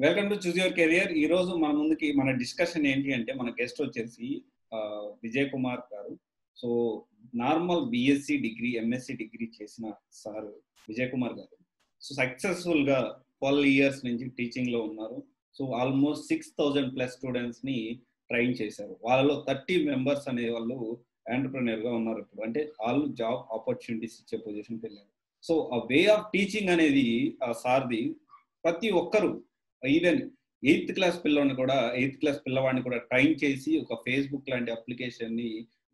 Welcome to choose your career. ఈ రోజు మన ముందుకి మన డిస్కషన్ ఏంటి అంటే మన గెస్ట్ వచ్చేసి విజయ్ కుమార్ గారు. So normal BSc degree MSc degree చేసిన సార్ విజయ్ కుమార్ గారు. సో సక్సెస్ఫుల్ గా 12 ఇయర్స్ నుంచి టీచింగ్ లో ఉన్నారు. సో ఆల్మోస్ట్ 6,000+ స్టూడెంట్స్ ని ట్రైన్ చేశారు. వాళ్ళలో 30 మెంబర్స్ అనే వాళ్ళు ఎంటర్‌ప్రెన్యూర్ గా ఉన్నారు ఇప్పుడు. అంటే వాళ్ళు జాబ్ ఆపర్చునిటీస్ ఇచ్చే పొజిషన్కి వెళ్ళారు. సో ఆ వే ఆఫ్ టీచింగ్ అనేది ఆ సార్ది ప్రతి ఒక్కరు ఈవెన్ 8th క్లాస్ పిల్లవాడిని కూడా ట్రైన్ చేసి ఒక ఫేస్బుక్ లాంటి అప్లికేషన్ ని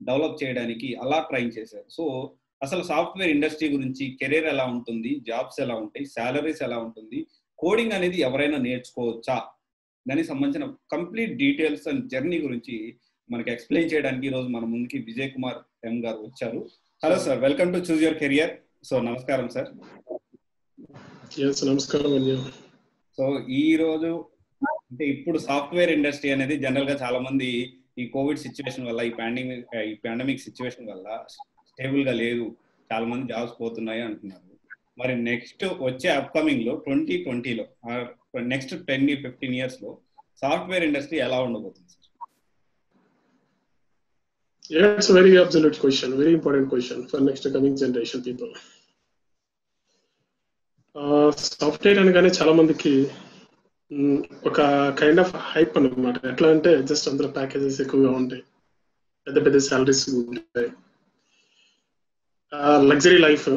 డెవలప్ చేయడానికి అలా ట్రైన్ చేశారు. సో అసలు సాఫ్ట్వేర్ ఇండస్ట్రీ గురించి కెరీర్ ఎలా ఉంటుంది, జాబ్స్ ఎలా ఉంటాయి, సాలరీస్ ఎలా ఉంటుంది, కోడింగ్ అనేది ఎవరైనా నేర్చుకోవచ్చా, దానికి సంబంధించిన కంప్లీట్ డీటెయిల్స్ అండ్ జర్నీ గురించి మనకి ఎక్స్ప్లెయిన్ చేయడానికి ఈరోజు మన ముందుకి విజయ్ కుమార్ ఎం గారు వచ్చారు. Hello sir, welcome to choose your career. So నమస్కారం సార్. నమస్కారం. సో ఈ రోజు అంటే ఇప్పుడు సాఫ్ట్వేర్ ఇండస్ట్రీ అనేది జనరల్ గా చాలా మంది ఈ కోవిడ్ సిచ్యువేషన్ వల్ల, ఈ పాండమిక్ సిచ్యువేషన్ వల్ల స్టేబుల్ గా లేదు, చాలా మంది జాబ్స్ పోతున్నాయి అంటున్నారు. మరి నెక్స్ట్ వచ్చే అప్కమింగ్ లో 2020లో నెక్స్ట్ 10-15 ఇయర్స్ లో సాఫ్ట్వేర్ ఇండస్ట్రీ ఎలా ఉండబోతుంది sir? It's a very absolute question, very important question for next coming generation people. Software అనగానే చాలా మందికి ఒక కైండ్ ఆఫ్ హైప్ అన్నమాట. ఎట్లా అంటే జస్ట్ అందరూ ప్యాకేజెస్ ఎక్కువగా ఉంటాయి, పెద్ద పెద్ద సాలరీస్ ఉంటాయి, లగ్జరీ లైఫ్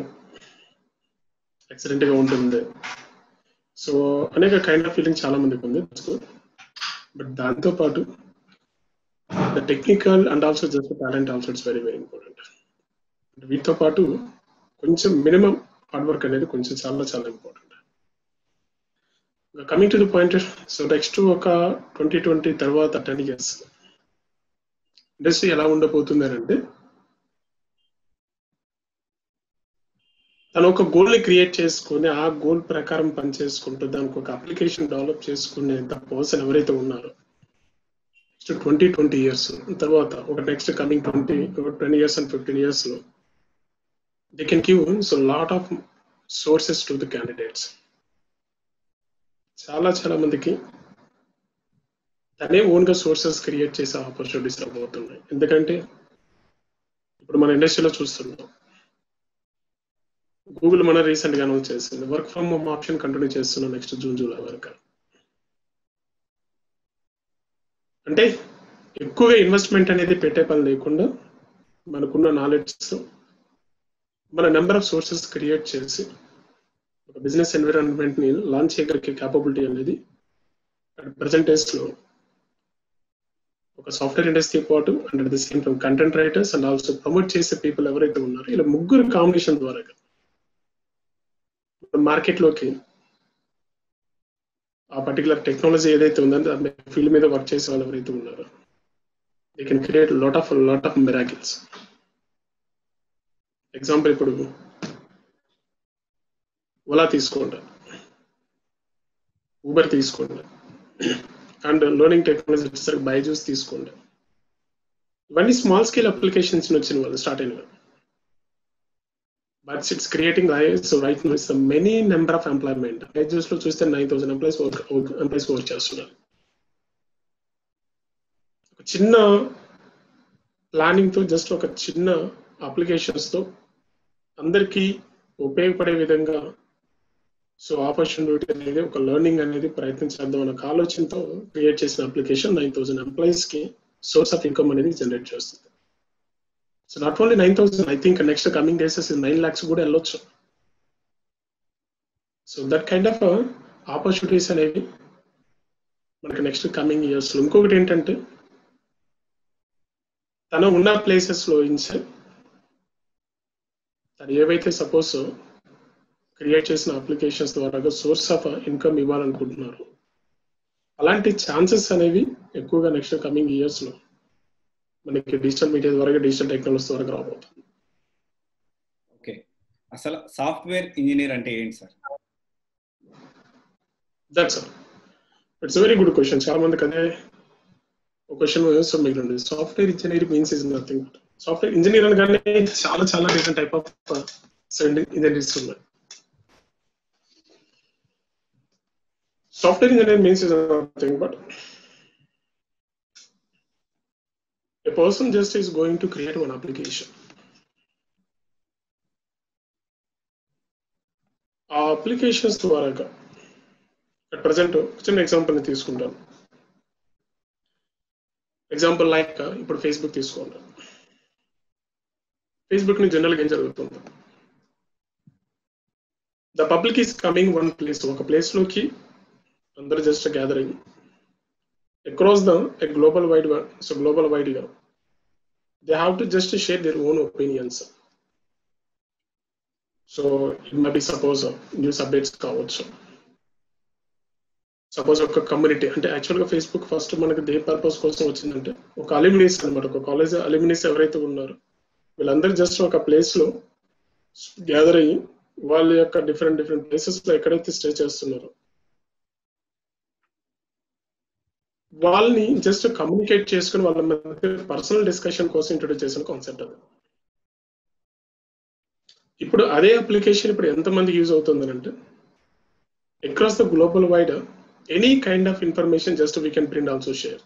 ఎక్సలెంట్ గా ఉంటుంది. సో అనేక కైండ్ ఆఫ్ ఫీలింగ్ చాలా మందికి ఉంది. బట్ దాంతో పాటు the technical and also just talent also it's very very important. వీటితో పాటు కొంచెం మినిమం హార్డ్ వర్క్ అనేది కొంచెం చాలా చాలా important. Coming to the point, so next ఒక 2020 తర్వాత 10 ఇయర్స్ ఇండస్ట్రీ ఎలా ఉండబోతుంది అంటే, తను ఒక గోల్ ని క్రియేట్ చేసుకుని ఆ గోల్ ప్రకారం పనిచేసుకుంటూ దానికి ఒక అప్లికేషన్ డెవలప్ చేసుకునేంత పర్సన్ ఎవరైతే ఉన్నారో నెక్స్ట్ 20 ఇయర్స్ తర్వాత ఒక next coming 10 years and 15 years లో they can give so lot of sources to the candidates. చాలా చాలా మందికి తనే ఓన్ గా సోర్సెస్ క్రియేట్ చేసే ఆపర్చునిటీస్ రాబోతున్నాయి. ఎందుకంటే ఇప్పుడు మన ఇండస్ట్రీలో చూస్తున్నాం, గూగుల్ మన రీసెంట్ గా అనౌన్స్ చేసింది work from home option continue చేస్తున్నాం నెక్స్ట్ జూలై వరకు. అంటే ఎక్కువగా ఇన్వెస్ట్మెంట్ అనేది పెట్టే పని లేకుండా మనకున్న నాలెడ్జ్ మన నెంబర్ ఆఫ్ సోర్సెస్ క్రియేట్ చేసి ఒక బిజినెస్ ఎన్విరాన్మెంట్ ని లాంచ్ చేయగలిగే క్యాపబిలిటీ అనేది ప్రజెంట్ డేస్ లో ఒక సాఫ్ట్వేర్ ఇండస్ట్రీ పాటు and at the same time content writers and also promote చేసే పీపుల్ ఎవరైతే ఉన్నారో ఇలా ముగ్గురు కాంబినేషన్ ద్వారా మార్కెట్ లోకి ఆ పర్టికులర్ టెక్నాలజీ ఏదైతే ఉందో ఫీల్డ్ మీద వర్క్ చేసే వాళ్ళు ఎవరైతే ఉన్నారో they can create lot of miracles. Example ఇప్పుడు ఓలా తీసుకోండి, ఊబర్ తీసుకోండి, అండ్ లెర్నింగ్ టెక్నాలజీ వచ్చేసరికి బైజూస్ తీసుకోండి. ఇవన్నీ స్మాల్ స్కేల్ అప్లికేషన్స్ వచ్చిన వాళ్ళు స్టార్ట్ అయిన వాళ్ళు. But it's creating right now it's many number of employment. Byju's లో చూస్తే 9,000 ఎంప్లాయీస్ వర్క్ చేస్తున్నారు. ఒక చిన్న ప్లానింగ్ తో జస్ట్ ఒక చిన్న అప్లికేషన్స్ తో అందరికీ ఉపయోగపడే విధంగా సో ఆపర్చునిటీ అనేది ఒక లెర్నింగ్ అనేది ప్రయత్నం చేద్దాం అన్న ఆలోచనతో క్రియేట్ చేసిన అప్లికేషన్ 9,000 ఎంప్లాయీస్ కి సోర్స్ ఆఫ్ ఇన్కమ్ అనేది జనరేట్ చేస్తుంది. So not only 9,000, I think next coming days 9 lakhs కూడా వెళ్ళొచ్చు. So that kind of opportunities అనేవి మనకి నెక్స్ట్ కమింగ్ ఇయర్స్ లో. ఇంకొకటి ఏంటంటే తను ఉన్న ప్లేసెస్ లో తను ఏవైతే సపోజ్ క్రియేట్ చేసిన అప్లికేషన్స్ ద్వారా సోర్స్ ఆఫ్ ఇన్కమ్ ఇవ్వాలనుకుంటున్నారు, అలాంటి ఛాన్సెస్ అనేవి ఎక్కువగా నెక్స్ట్ కమింగ్ ఇయర్స్ లో మనకి డిజిటల్ మీడియా ద్వారా, డిజిటల్ టెక్నాలజీ ద్వారా రాబోతుంది. ఓకే, అసలు సాఫ్ట్వేర్ ఇంజనీర్ అంటే ఏంటి sir? That's all. It's very good question. చాలా మందికి అదే ఒక క్వశ్చన్ మిగిలింది. Software engineer means is nothing. Software engineer అనగానే చాలా చాలా డిఫరెంట్ టైప్ ఆఫ్ ఇంజనీర్స్ ఉన్నాయి. Software engineer means is nothing but a person just is going to create one application. ఆ అప్లికేషన్స్ ద్వారా అట్ ప్రజెంట్ చిన్న ఎగ్జాంపుల్ని తీసుకుంటాను. ఎగ్జాంపుల్ లైక్ ఇప్పుడు Facebook తీసుకోండి. ఫేస్బుక్ ని జనరల్గా ఏం జరుగుతుంది? The public is coming one place, ఒక ప్లేస్ లోకి అందరూ just gathering across the global wide గా. సో గ్లోబల్ వైడ్ గా they have to just share their own opinions. So it may be suppose news updates కావచ్చు, suppose ఒక community, అంటే యాక్చువల్గా Facebook first మనకి దే పర్పస్ కోసం వచ్చిందంటే ఒక అల్యూమినీస్ అనమాట, ఒక కాలేజ్ అల్యూమినీస్ ఎవరైతే ఉన్నారో వీళ్ళందరూ జస్ట్ ఒక ప్లేస్ లో గ్యాదర్ అయ్యి వాళ్ళ యొక్క డిఫరెంట్ ప్లేసెస్ లో ఎక్కడైతే స్టే చేస్తున్నారో వాళ్ళని జస్ట్ కమ్యూనికేట్ చేసుకుని వాళ్ళ మధ్య పర్సనల్ డిస్కషన్ కోసం ఇంట్రొడ్యూస్ చేసిన కాన్సెప్ట్ అది. ఇప్పుడు అదే అప్లికేషన్ ఇప్పుడు ఎంతమంది యూజ్ అవుతుంది అంటే across the global wide any kind of information just we can print also share.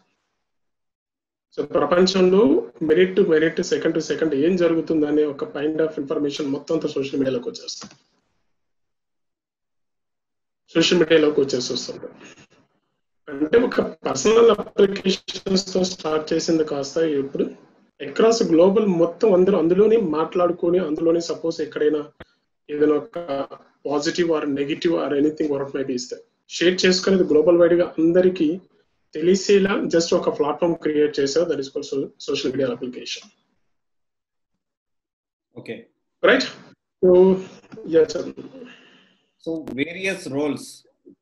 So ప్రపంచంలో minute to minute, second to second ఏం జరుగుతుంది అనే ఒక కైండ్ ఆఫ్ ఇన్ఫర్మేషన్ మొత్తం అంతా సోషల్ మీడియాలోకి వచ్చేస్తుంది. అంటే ఒక పర్సనల్ అప్లికేషన్స్ తో స్టార్ట్ చేసింది కాస్త ఇప్పుడు అక్రాస్ గ్లోబల్ మొత్తం అందరూ అందులోనే మాట్లాడుకొని అందులోనే సపోజ్ ఎక్కడైనా ఏదైనా ఒక positive or negative or anything work might ఇస్తే షేర్ చేసుకునేది గ్లోబల్ వైడ్ గా అందరికీ తెలిసేలా జస్ట్ ఒక ప్లాట్ఫామ్ క్రియేట్ చేశారు. That is called social media application. Okay, right. So various roles,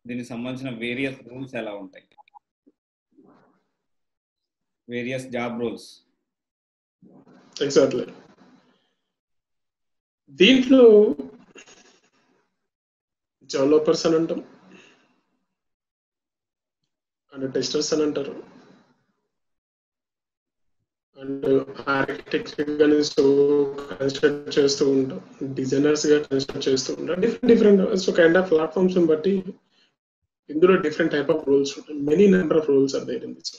దీనికి సంబంధించిన వేరియస్ రూల్స్ ఎలా ఉంటాయి? Various job roles. ఎగ్జాక్ట్లీ. దీంట్లో డెవలపర్స్ అని అంటాం, అండ్ టెస్టర్స్ అని అంటారు, అండ్ ఆర్కిటెక్ట్ గా కన్స్ట్రక్ట్ చేస్తూ ఉంటాం, డిజైనర్స్ గా కన్స్ట్రక్ట్ చేస్తూ ఉంటాం. Different so kind of platforms బట్టి ఇందులో డిఫరెంట్ టైప్ ఆఫ్ రోల్స్ ఉంటాయి. Many number of roles are there in this.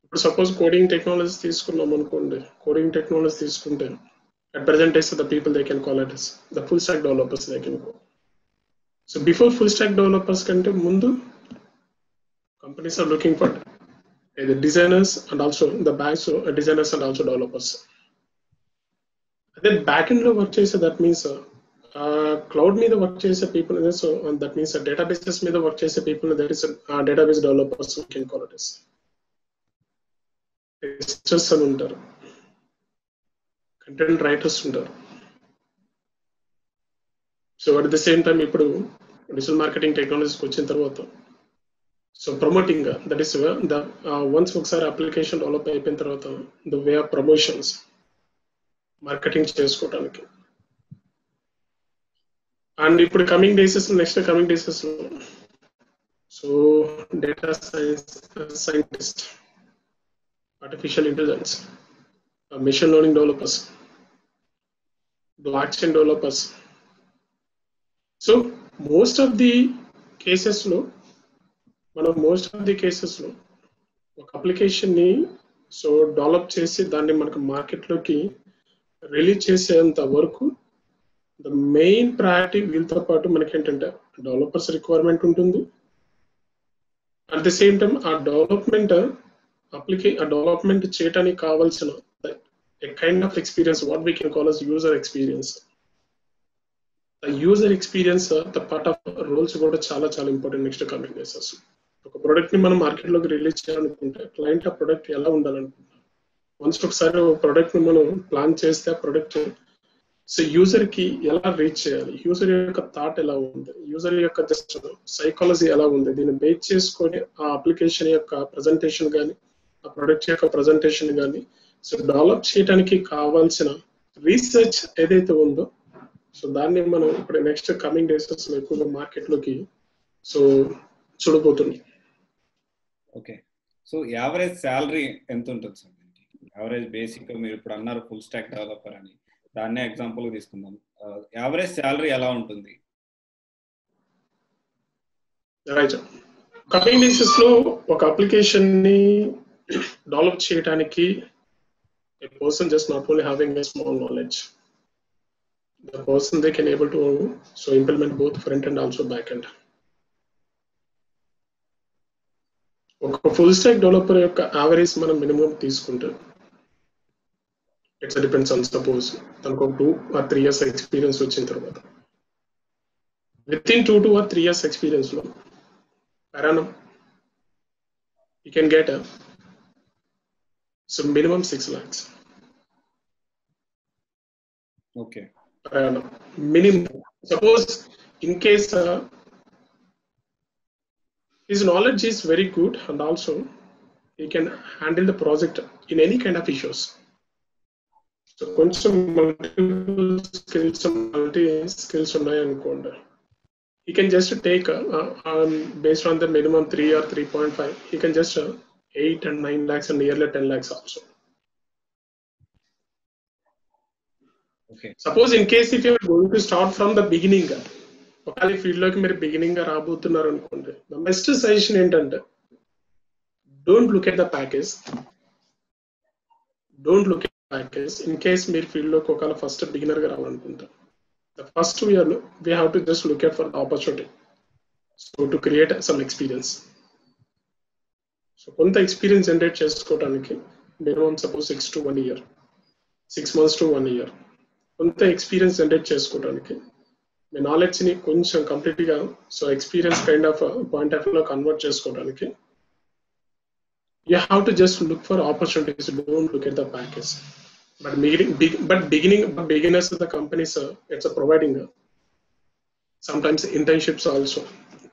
ఇప్పుడు సపోజ్ కోడింగ్ టెక్నాలజీ తీసుకున్నాం అనుకోండి. కోడింగ్ టెక్నాలజీ తీసుకుంటే at present days the people they can call it as the full stack developers they can go. So before full stack developers kante mundu companies are looking for the designers and also the backs, so designers and also developers. Then backend lo work chese, that means cloud మీద work చేసే people, so that means databases మీద work చేసే people, that is database developers can call it as testers అని ఉంటారు, content writers ఉంటారు. So at the same time ఇప్పుడు digital marketing టెక్నాలజీకి వచ్చిన తర్వాత so promoting, that is the ones ఒకసారి అప్లికేషన్ డెవలప్ అయిపోయిన తర్వాత the way of promotions, marketing చేసుకోవడానికి. అండ్ ఇప్పుడు నెక్స్ట్ కమింగ్ డేసెస్ లో so data scientist, artificial intelligence, machine learning developers, block chain developers. So most of the cases లో ఒక application ని so develop చేసి దాన్ని మనకు మార్కెట్లోకి రిలీజ్ చేసేంత వరకు ద మెయిన్ ప్రయారిటీ వీళ్ళతో పాటు మనకి ఏంటంటే డెవలపర్స్ రిక్వైర్మెంట్ ఉంటుంది. అట్ ద సేమ్ టైం ఆ డెవలప్మెంట్ చేయడానికి కావాల్సిన a kind of experience, what we can call as user experience. The user experience, the part of roles కూడా చాలా ఇంపార్టెంట్ నెక్స్ట్ కమింగ్ డేసెస్. ఒక ప్రోడక్ట్ ని మనం మార్కెట్ లోకి రిలీజ్ చేయాలనుకుంటే క్లయింట్ ఆ ప్రొడక్ట్ ఎలా ఉండాలనుకుంటాం. వన్స్ ఒకసారి ప్రోడక్ట్ ని మనం ప్లాన్ చేస్తే ఆ ప్రొడక్ట్ సో యూజర్ కి ఎలా రీచ్ చేయాలి, యూజర్ యొక్క థాట్ ఎలా ఉంది, యూజర్ యొక్క జస్ట్ సైకాలజీ ఎలా ఉంది, దీన్ని బేస్ చేసుకొని ఆ అప్లికేషన్ యొక్క ప్రజెంటేషన్ కానీ ఆ ప్రొడక్ట్ యొక్క ప్రజెంటేషన్ కానీ సో డెవలప్ చేయడానికి కావాల్సిన రీసెర్చ్ ఏదైతే ఉందో సో దాన్ని మనం ఇప్పుడు నెక్స్ట్ కమింగ్ డేసెస్ లో ఎక్కువగా మార్కెట్ లోకి సో చూడబోతుంది. ఓకే, సో యావరేజ్ శాలరీ ఎంత ఉంటుంది సార్? యావరేజ్ బేసిక్ మీరు ఇప్పుడు అన్నారు ఫుల్ స్టాక్ డెవలపర్ అని, దాన్నే ఎగ్జాంపుల్ తీసుకుందాం. యావరేజ్ శాలరీ ఎలా ఉంటుంది? రైట్. కమింగ్ బేసిస్ లో ఒక అప్లికేషన్ ని డెవలప్ చేయడానికి a person just not only having a small knowledge, the person they can able to implement both front and also back end. ఒక ఫుల్ స్టాక్ డెవలపర్ యొక్క average మనం minimum తీసుకుంటే it's depends on suppose తనకు 2 or 3 years experience వచ్చిన తర్వాత with in 2 to 3 years experience లో per annum you can get a minimum 6 lakhs. Okay. Per annum minimum. Suppose in case his knowledge is very good and also he can handle the project in any kind of issues. So కొంచెం multiple skills ఉన్నాయి అనుకోండి, he can just take based on the minimum 3 or 3.5, he can just 8 and 9 lakhs and nearly 10 lakhs also. Okay. Suppose in case if you are going to start from the beginning, ఒకవేళ ఈ field లోకి మీరు beginning గా రాబోతున్నారు అనుకోండి, the best suggestion ఏంటంటే don't look at the package. In case మీరు field లోకి ఒకవేళ ఫస్ట్ బిగినర్ గా రావాలనుకుంటారు, the first year we have to just look at for the opportunity, so to create some experience. So కొంత experience generate చేసుకోవడానికి minimum suppose 6 months to 1 year కొంత experience generate చేసుకోవడానికి మీ నాలెడ్జ్ ని కొంచెం కంప్లీట్ గా so experience kind of point of లో convert చేసుకోవడానికి you have to just look for opportunities, don't look at the package. But beginners the companies it's providing sometimes internships also,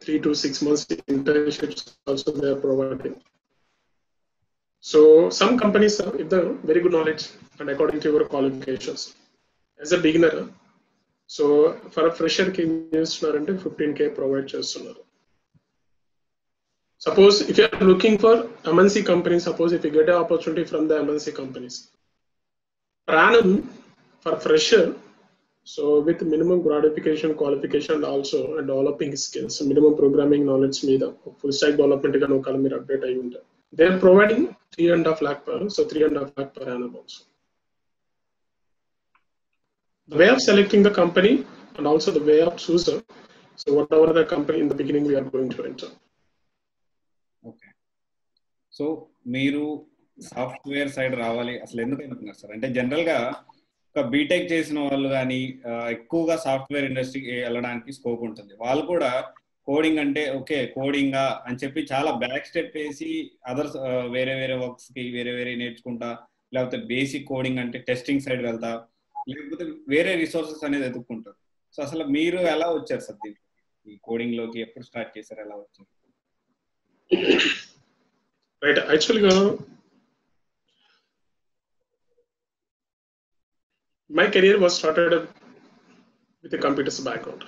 3 to 6 months internships also they are providing. So some companies if the very good knowledge and according to your qualifications as a beginner, so for a fresher ki chestunnarante 15K provide chestunaru. Suppose if you are looking for MNC companies, suppose if you get an opportunity from the MNC companies per annum for fresher, so with minimum gratification qualification and also and developing skills, minimum programming knowledge meeda full stack development ga nokala meer update ayi unta, they are providing 3.5 lakh per annum also. The way of selecting the company and also the way of choosing, so whatever the company in the beginning we are going to enter. Okay. So మీరు software side రావాలి అసలు ఎందుకు అనుకున్నారు sir? అంటే general గా ఒక BTech చేసిన వాళ్ళు కానీ ఎక్కువగా సాఫ్ట్వేర్ ఇండస్ట్రీకి వెళ్ళడానికి స్కోప్ ఉంటుంది. వాళ్ళు కూడా కోడింగ్ అంటే ఓకే కోడింగా అని చెప్పి చాలా బ్యాక్ స్టెప్ వేసి అదర్స్ వేరే వర్క్స్ కి వేరే నేర్చుకుంటా, లేకపోతే బేసిక్ కోడింగ్ అంటే టెస్టింగ్ సైడ్ వెళ్తా, లేకపోతే వేరే రిసోర్సెస్ అనేది ఎదుర్కొంటారు. సో అసలు మీరు ఎలా వచ్చారు సార్ దీనికి, ఈ కోడింగ్ లోకి ఎప్పుడు స్టార్ట్ చేశారు, ఎలా వచ్చారు? రైట్, యాక్చువల్గా my career was started with a computers background.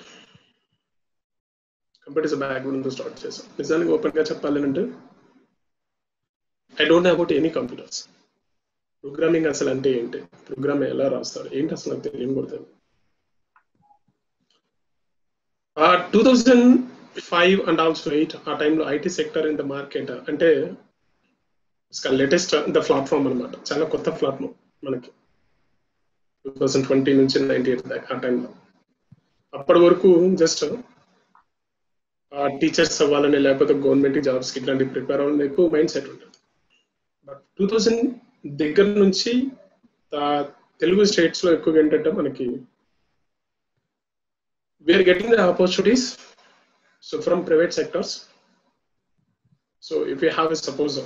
Computers background to start చేసాం. నిజానికి ఓపెన్ గా చెప్పాలంటే I don't know about any computers. Programming అసలు అంటే ఏంటి, ప్రోగ్రామ్ ఎలా రాస్తారు ఏంటి అసలు నాకు తెలియదు. 2005 and also 8 ఆ టైంలో IT sector in the market అంటే లేటెస్ట్ ద ప్లాట్ఫామ్ అనమాట, చాలా కొత్త ప్లాట్ఫామ్ మనకి 2020 నుంచి 98 దాకా ఆ టైంలో. అప్పటి వరకు జస్ట్ టీచర్స్ అవ్వాలని లేకపోతే గవర్నమెంట్ జాబ్స్ కి ఇట్లాంటి ప్రిపేర్ అవ్వాలని ఎక్కువ మైండ్ సెట్ ఉంటుంది. బట్ 2000 దగ్గర నుంచి తెలుగు స్టేట్స్ లో ఎక్కువగా ఏంటంటే మనకి we are getting the opportunities so from private sectors. So if you have a suppose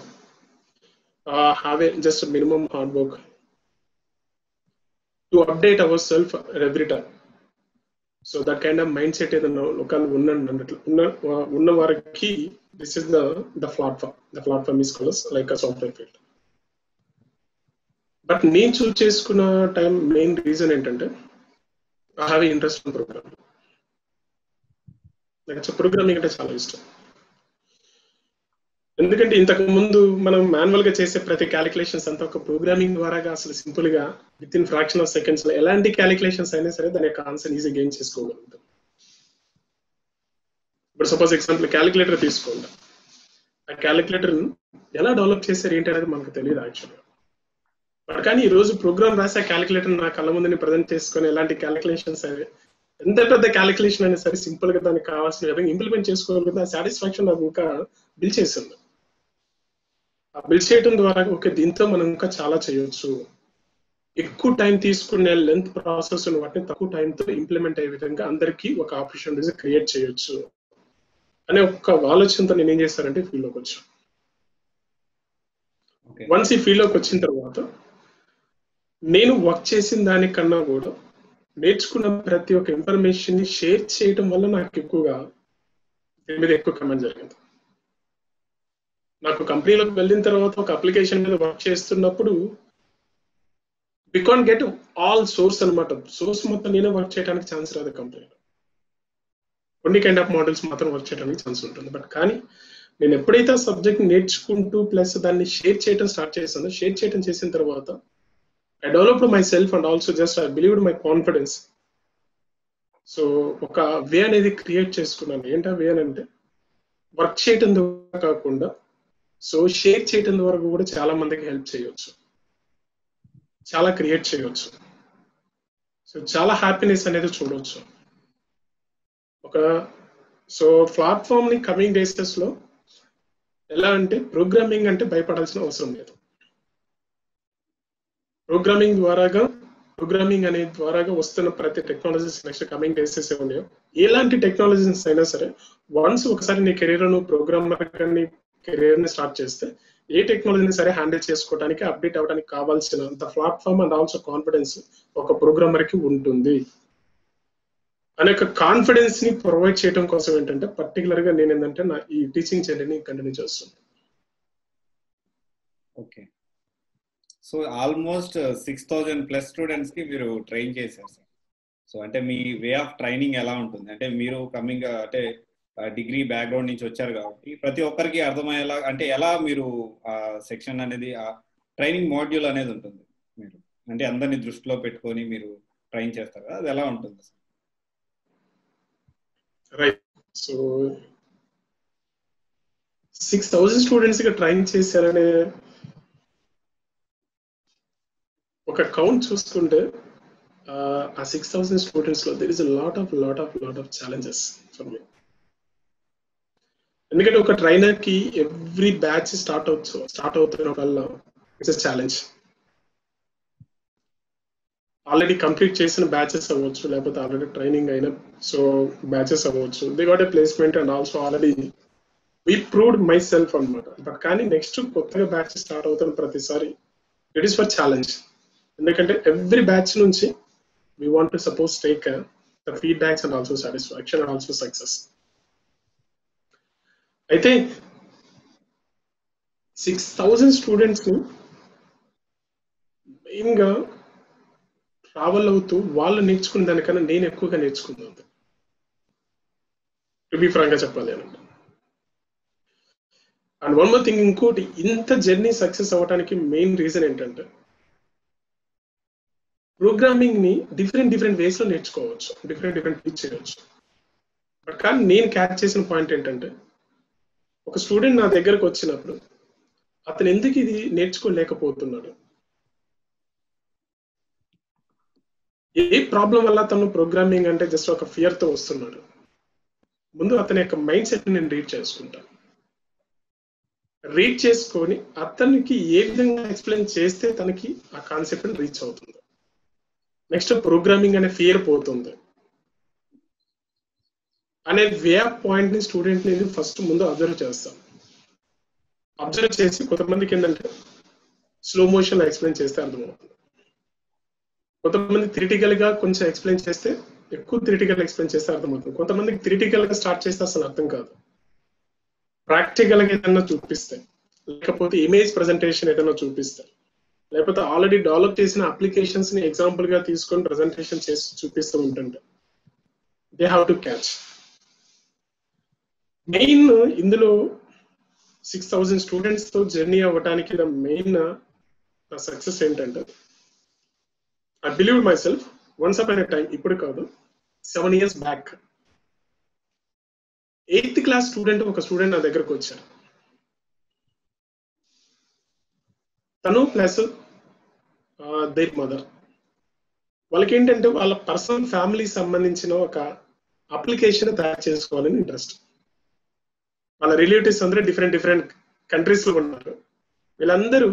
have a just minimum hard work to update ourselves every time. So that kind of mindset is local unna variki this is the platform is called like a software field. But నేను చూస్ చేసుకున్న time main reason ఏంటంటే I have interest in programming. నాకు programming అంటే చాలా ఇష్టం. ఎందుకంటే ఇంతకు ముందు మనం మాన్యువల్ గా చేసే ప్రతి క్యాలిక్యులేషన్స్ అంతా ఒక ప్రోగ్రామింగ్ ద్వారా అసలు సింపుల్ గా with in fraction of seconds లో ఎలాంటి క్యాలిక్యులేషన్స్ అయినా సరే దాని యొక్క ఆన్సర్ ఈజీ గెయిన్ చేసుకోగలుగుతాం. ఇప్పుడు సపోజ్ ఎగ్జాంపుల్ క్యాలిక్యులేటర్ తీసుకోండి, ఆ క్యాలిక్యులేటర్ ఎలా డెవలప్ చేశారు ఏంటి అనేది మనకు తెలియదు యాక్చువల్గా. బట్ కానీ ఈ రోజు ప్రోగ్రామ్ రాసి ఆ క్యాలిక్యులేటర్ నా కళ్ళ ముందు ప్రజెంట్ చేసుకొని ఎలాంటి క్యాలిక్యులేషన్స్ అవి ఎంత పెద్ద క్యాలిక్యులేషన్ అయినా సరే సింపుల్ గా దానికి కావాల్సిన విధంగా ఇంప్లిమెంట్ చేసుకోగలిగితే ఆ సాటిస్ఫాక్షన్ నాకు ఇంకా బిల్డ్ చేసింది. ఆ బిల్డ్ చేయడం ద్వారా ఓకే దీంతో మనం ఇంకా చాలా చేయొచ్చు, ఎక్కువ టైం తీసుకునే లెంత్ ప్రాసెస్ వాటిని తక్కువ టైంతో ఇంప్లిమెంట్ అయ్యే విధంగా అందరికీ ఒక ఆపర్చునిటీస్ క్రియేట్ చేయొచ్చు అనే ఒక ఆలోచనతో నేను ఏం చేశానంటే ఫీల్డ్ లోకి వచ్చాను. వన్స్ ఈ ఫీల్డ్ లోకి వచ్చిన తర్వాత నేను వర్క్ చేసిన దానికన్నా కూడా నేర్చుకున్న ప్రతి ఒక్క ఇన్ఫర్మేషన్ ని షేర్ చేయడం వల్ల నాకు ఎక్కువగా దీని మీద ఎక్కువ కమెంట్ జరిగింది. నాకు కంపెనీలోకి వెళ్ళిన తర్వాత ఒక అప్లికేషన్ మీద వర్క్ చేస్తున్నప్పుడు we can't get all source అనమాట. సోర్స్ మొత్తం నేనే వర్క్ చేయడానికి ఛాన్స్ రాదు కంపెనీలో. కొన్ని కైండ్ ఆఫ్ మోడల్స్ మాత్రం వర్క్ చేయడానికి ఛాన్స్ ఉంటుంది. బట్ కానీ నేను ఎప్పుడైతే ఆ సబ్జెక్ట్ నేర్చుకుంటూ ప్లస్ దాన్ని షేర్ చేయడం స్టార్ట్ చేశానో, షేర్ చేయడం చేసిన తర్వాత I developed myself and also just I believed my confidence. So ఒక వే అనేది క్రియేట్ చేసుకున్నాను. ఏంటా వే అని అంటే వర్క్ చేయడం ద్వారా కాకుండా సో షేర్ చేయడం ద్వారా కూడా చాలా మందికి హెల్ప్ చేయవచ్చు, చాలా క్రియేట్ చేయవచ్చు, సో చాలా హ్యాపీనెస్ అనేది చూడవచ్చు. ఒక సో ప్లాట్ఫామ్ ని కమింగ్ డేసెస్ లో ఎలా అంటే ప్రోగ్రామింగ్ అంటే భయపడాల్సిన అవసరం లేదు. ప్రోగ్రామింగ్ అనే ద్వారాగా వస్తున్న ప్రతి టెక్నాలజీస్ నెక్స్ట్ కమింగ్ డేసెస్ ఉన్నాయో ఎలాంటి టెక్నాలజీస్ అయినా సరే వన్స్ ఒకసారి నీ కెరీర్ ను ప్రోగ్రామర్ కెరీర్ ని స్టార్ట్ చేస్తే ఏ టెక్నాలజీని సరే హ్యాండిల్ చేసుకోవడానికి అప్డేట్ అవ్వడానికి కావాల్సినంత ప్లాట్ఫామ్ అండ్ ఆల్సో కాన్ఫిడెన్స్ ఒక ప్రోగ్రామర్ కి ఉంటుంది అనే కాన్ఫిడెన్స్ ని ప్రొవైడ్ చేయడం కోసం ఏంటంటే పర్టికులర్ గా నేను ఏంటంటే నా ఈ టీచింగ్ జర్నీని కంటిన్యూ చేస్తున్నాను. ఓకే, సో ఆల్మోస్ట్ 6,000+ స్టూడెంట్స్ కి మీరు ట్రైన్ చేశారు సార్. సో అంటే మీ వే ఆఫ్ ట్రైనింగ్ ఎలా ఉంటుంది అంటే మీరు కమింగ్ అంటే డిగ్రీ బ్యాక్గ్రౌండ్ నుంచి వచ్చారు కాబట్టి ప్రతి ఒక్కరికి అర్థమయ్యేలా అంటే ఎలా మీరు ఆ సెక్షన్ అనేది ఆ ట్రైనింగ్ మాడ్యూల్ అనేది ఉంటుంది మీరు అంటే అందరినీ దృష్టిలో పెట్టుకొని మీరు ట్రైన్ చేస్తారు కదా, అది ఎలా ఉంటుంది సార్? రైట్, సో 6,000 స్టూడెంట్స్ కి ట్రైన్ చేశారనే ఒక కౌంట్ చూసుకుంటే ఆ 6,000 స్టూడెంట్స్ లో there is lot of challenges for me. ఎందుకంటే ఒక ట్రైనర్ కి ఎవ్రీ బ్యాచ్ స్టార్ట్ అవుతున్న వల్ల ఇట్స్ ఛాలెంజ్. ఆల్రెడీ కంప్లీట్ చేసిన బ్యాచెస్ అవ్వచ్చు, లేకపోతే ఆల్రెడీ ట్రైనింగ్ అయిన సో బ్యాచెస్ అవ్వచ్చు, they got a placement and also already we proved myself అనమాట. బట్ కానీ నెక్స్ట్ కొత్తగా బ్యాచ్ స్టార్ట్ అవుతున్న ప్రతిసారి ఇట్ ఈస్ ఫర్ ఛాలెంజ్. ఎందుకంటే ఎవ్రీ బ్యాచ్ నుంచి we want to suppose take the feedbacks and also satisfaction and also success. అయితే 6,000 students ని main గా ట్రావెల్ అవుతూ వాళ్ళు నేర్చుకున్న దానికన్నా నేను ఎక్కువగా నేర్చుకున్నాను టు బి ఫ్రాంక్ గా చెప్పాలి అని. అండ్ వన్ మోర్ థింగ్, ఇంకోటి ఇంత జర్నీ సక్సెస్ అవ్వడానికి మెయిన్ రీజన్ ఏంటంటే ప్రోగ్రామింగ్ ని డిఫరెంట్ వేస్ లో నేర్చుకోవచ్చు, డిఫరెంట్ టీచ్ చేయవచ్చు. బట్ కానీ నేను క్యాచ్ చేసిన పాయింట్ ఏంటంటే ఒక స్టూడెంట్ నా దగ్గరకు వచ్చినప్పుడు అతను ఎందుకు ఇది నేర్చుకోలేకపోతున్నాడు, ఏ ప్రాబ్లం వల్ల తను ప్రోగ్రామింగ్ అంటే జస్ట్ ఒక ఫియర్ తో వస్తున్నాడు, ముందు అతని యొక్క మైండ్ సెట్ నేను రీడ్ చేసుకొని అతనికి ఏ విధంగా ఎక్స్ప్లెయిన్ చేస్తే తనకి ఆ కాన్సెప్ట్ రీచ్ అవుతుంది. నెక్స్ట్ ప్రోగ్రామింగ్ అనే ఫియర్ పోతుంది అనే వే ఆఫ్ పాయింట్ ని స్టూడెంట్ ని ఫస్ట్ ముందు అబ్జర్వ్ చేస్తాం. అబ్జర్వ్ చేసి కొంతమందికి ఏంటంటే స్లో మోషన్ లో ఎక్స్ప్లెయిన్ చేస్తే అర్థమవుతుంది, కొంతమంది థియరిటికల్ గా కొంచెం ఎక్స్ప్లెయిన్ చేస్తే ఎక్కువ థియరిటికల్ ఎక్స్ప్లెయిన్ చేస్తే అర్థమవుతుంది, కొంతమందికి థియరిటికల్ గా స్టార్ట్ చేస్తే అసలు అర్థం కాదు. ప్రాక్టికల్ గా ఏదైనా చూపిస్తే, లేకపోతే ఇమేజ్ ప్రెజెంటేషన్ ఏదైనా చూపిస్తే, లేకపోతే ఆల్రెడీ డెవలప్ చేసిన అప్లికేషన్స్ ని ఎగ్జాంపుల్ గా తీసుకొని ప్రెజెంటేషన్ చేసి చూపిస్తూ ఉంటుంటే they have to catch. Main ఇందులో 6,000 స్టూడెంట్స్ తో జర్నీ అవ్వడానికి మెయిన్ సక్సెస్ ఏంటంటే I believe my self once upon a time, ఇప్పుడు కాదు 7 years back 8th class student ఒక స్టూడెంట్ నా దగ్గరకు వచ్చారు. తను ప్లస్ దేర్ మదర్. వాళ్ళకి ఏంటంటే వాళ్ళ పర్సనల్ ఫ్యామిలీ సంబంధించిన ఒక అప్లికేషన్ తయారు చేసుకోవాలని ఇంట్రెస్ట్. వాళ్ళ రిలేటివ్స్ అందరూ డిఫరెంట్ కంట్రీస్ లో ఉన్నారు. వీళ్ళందరూ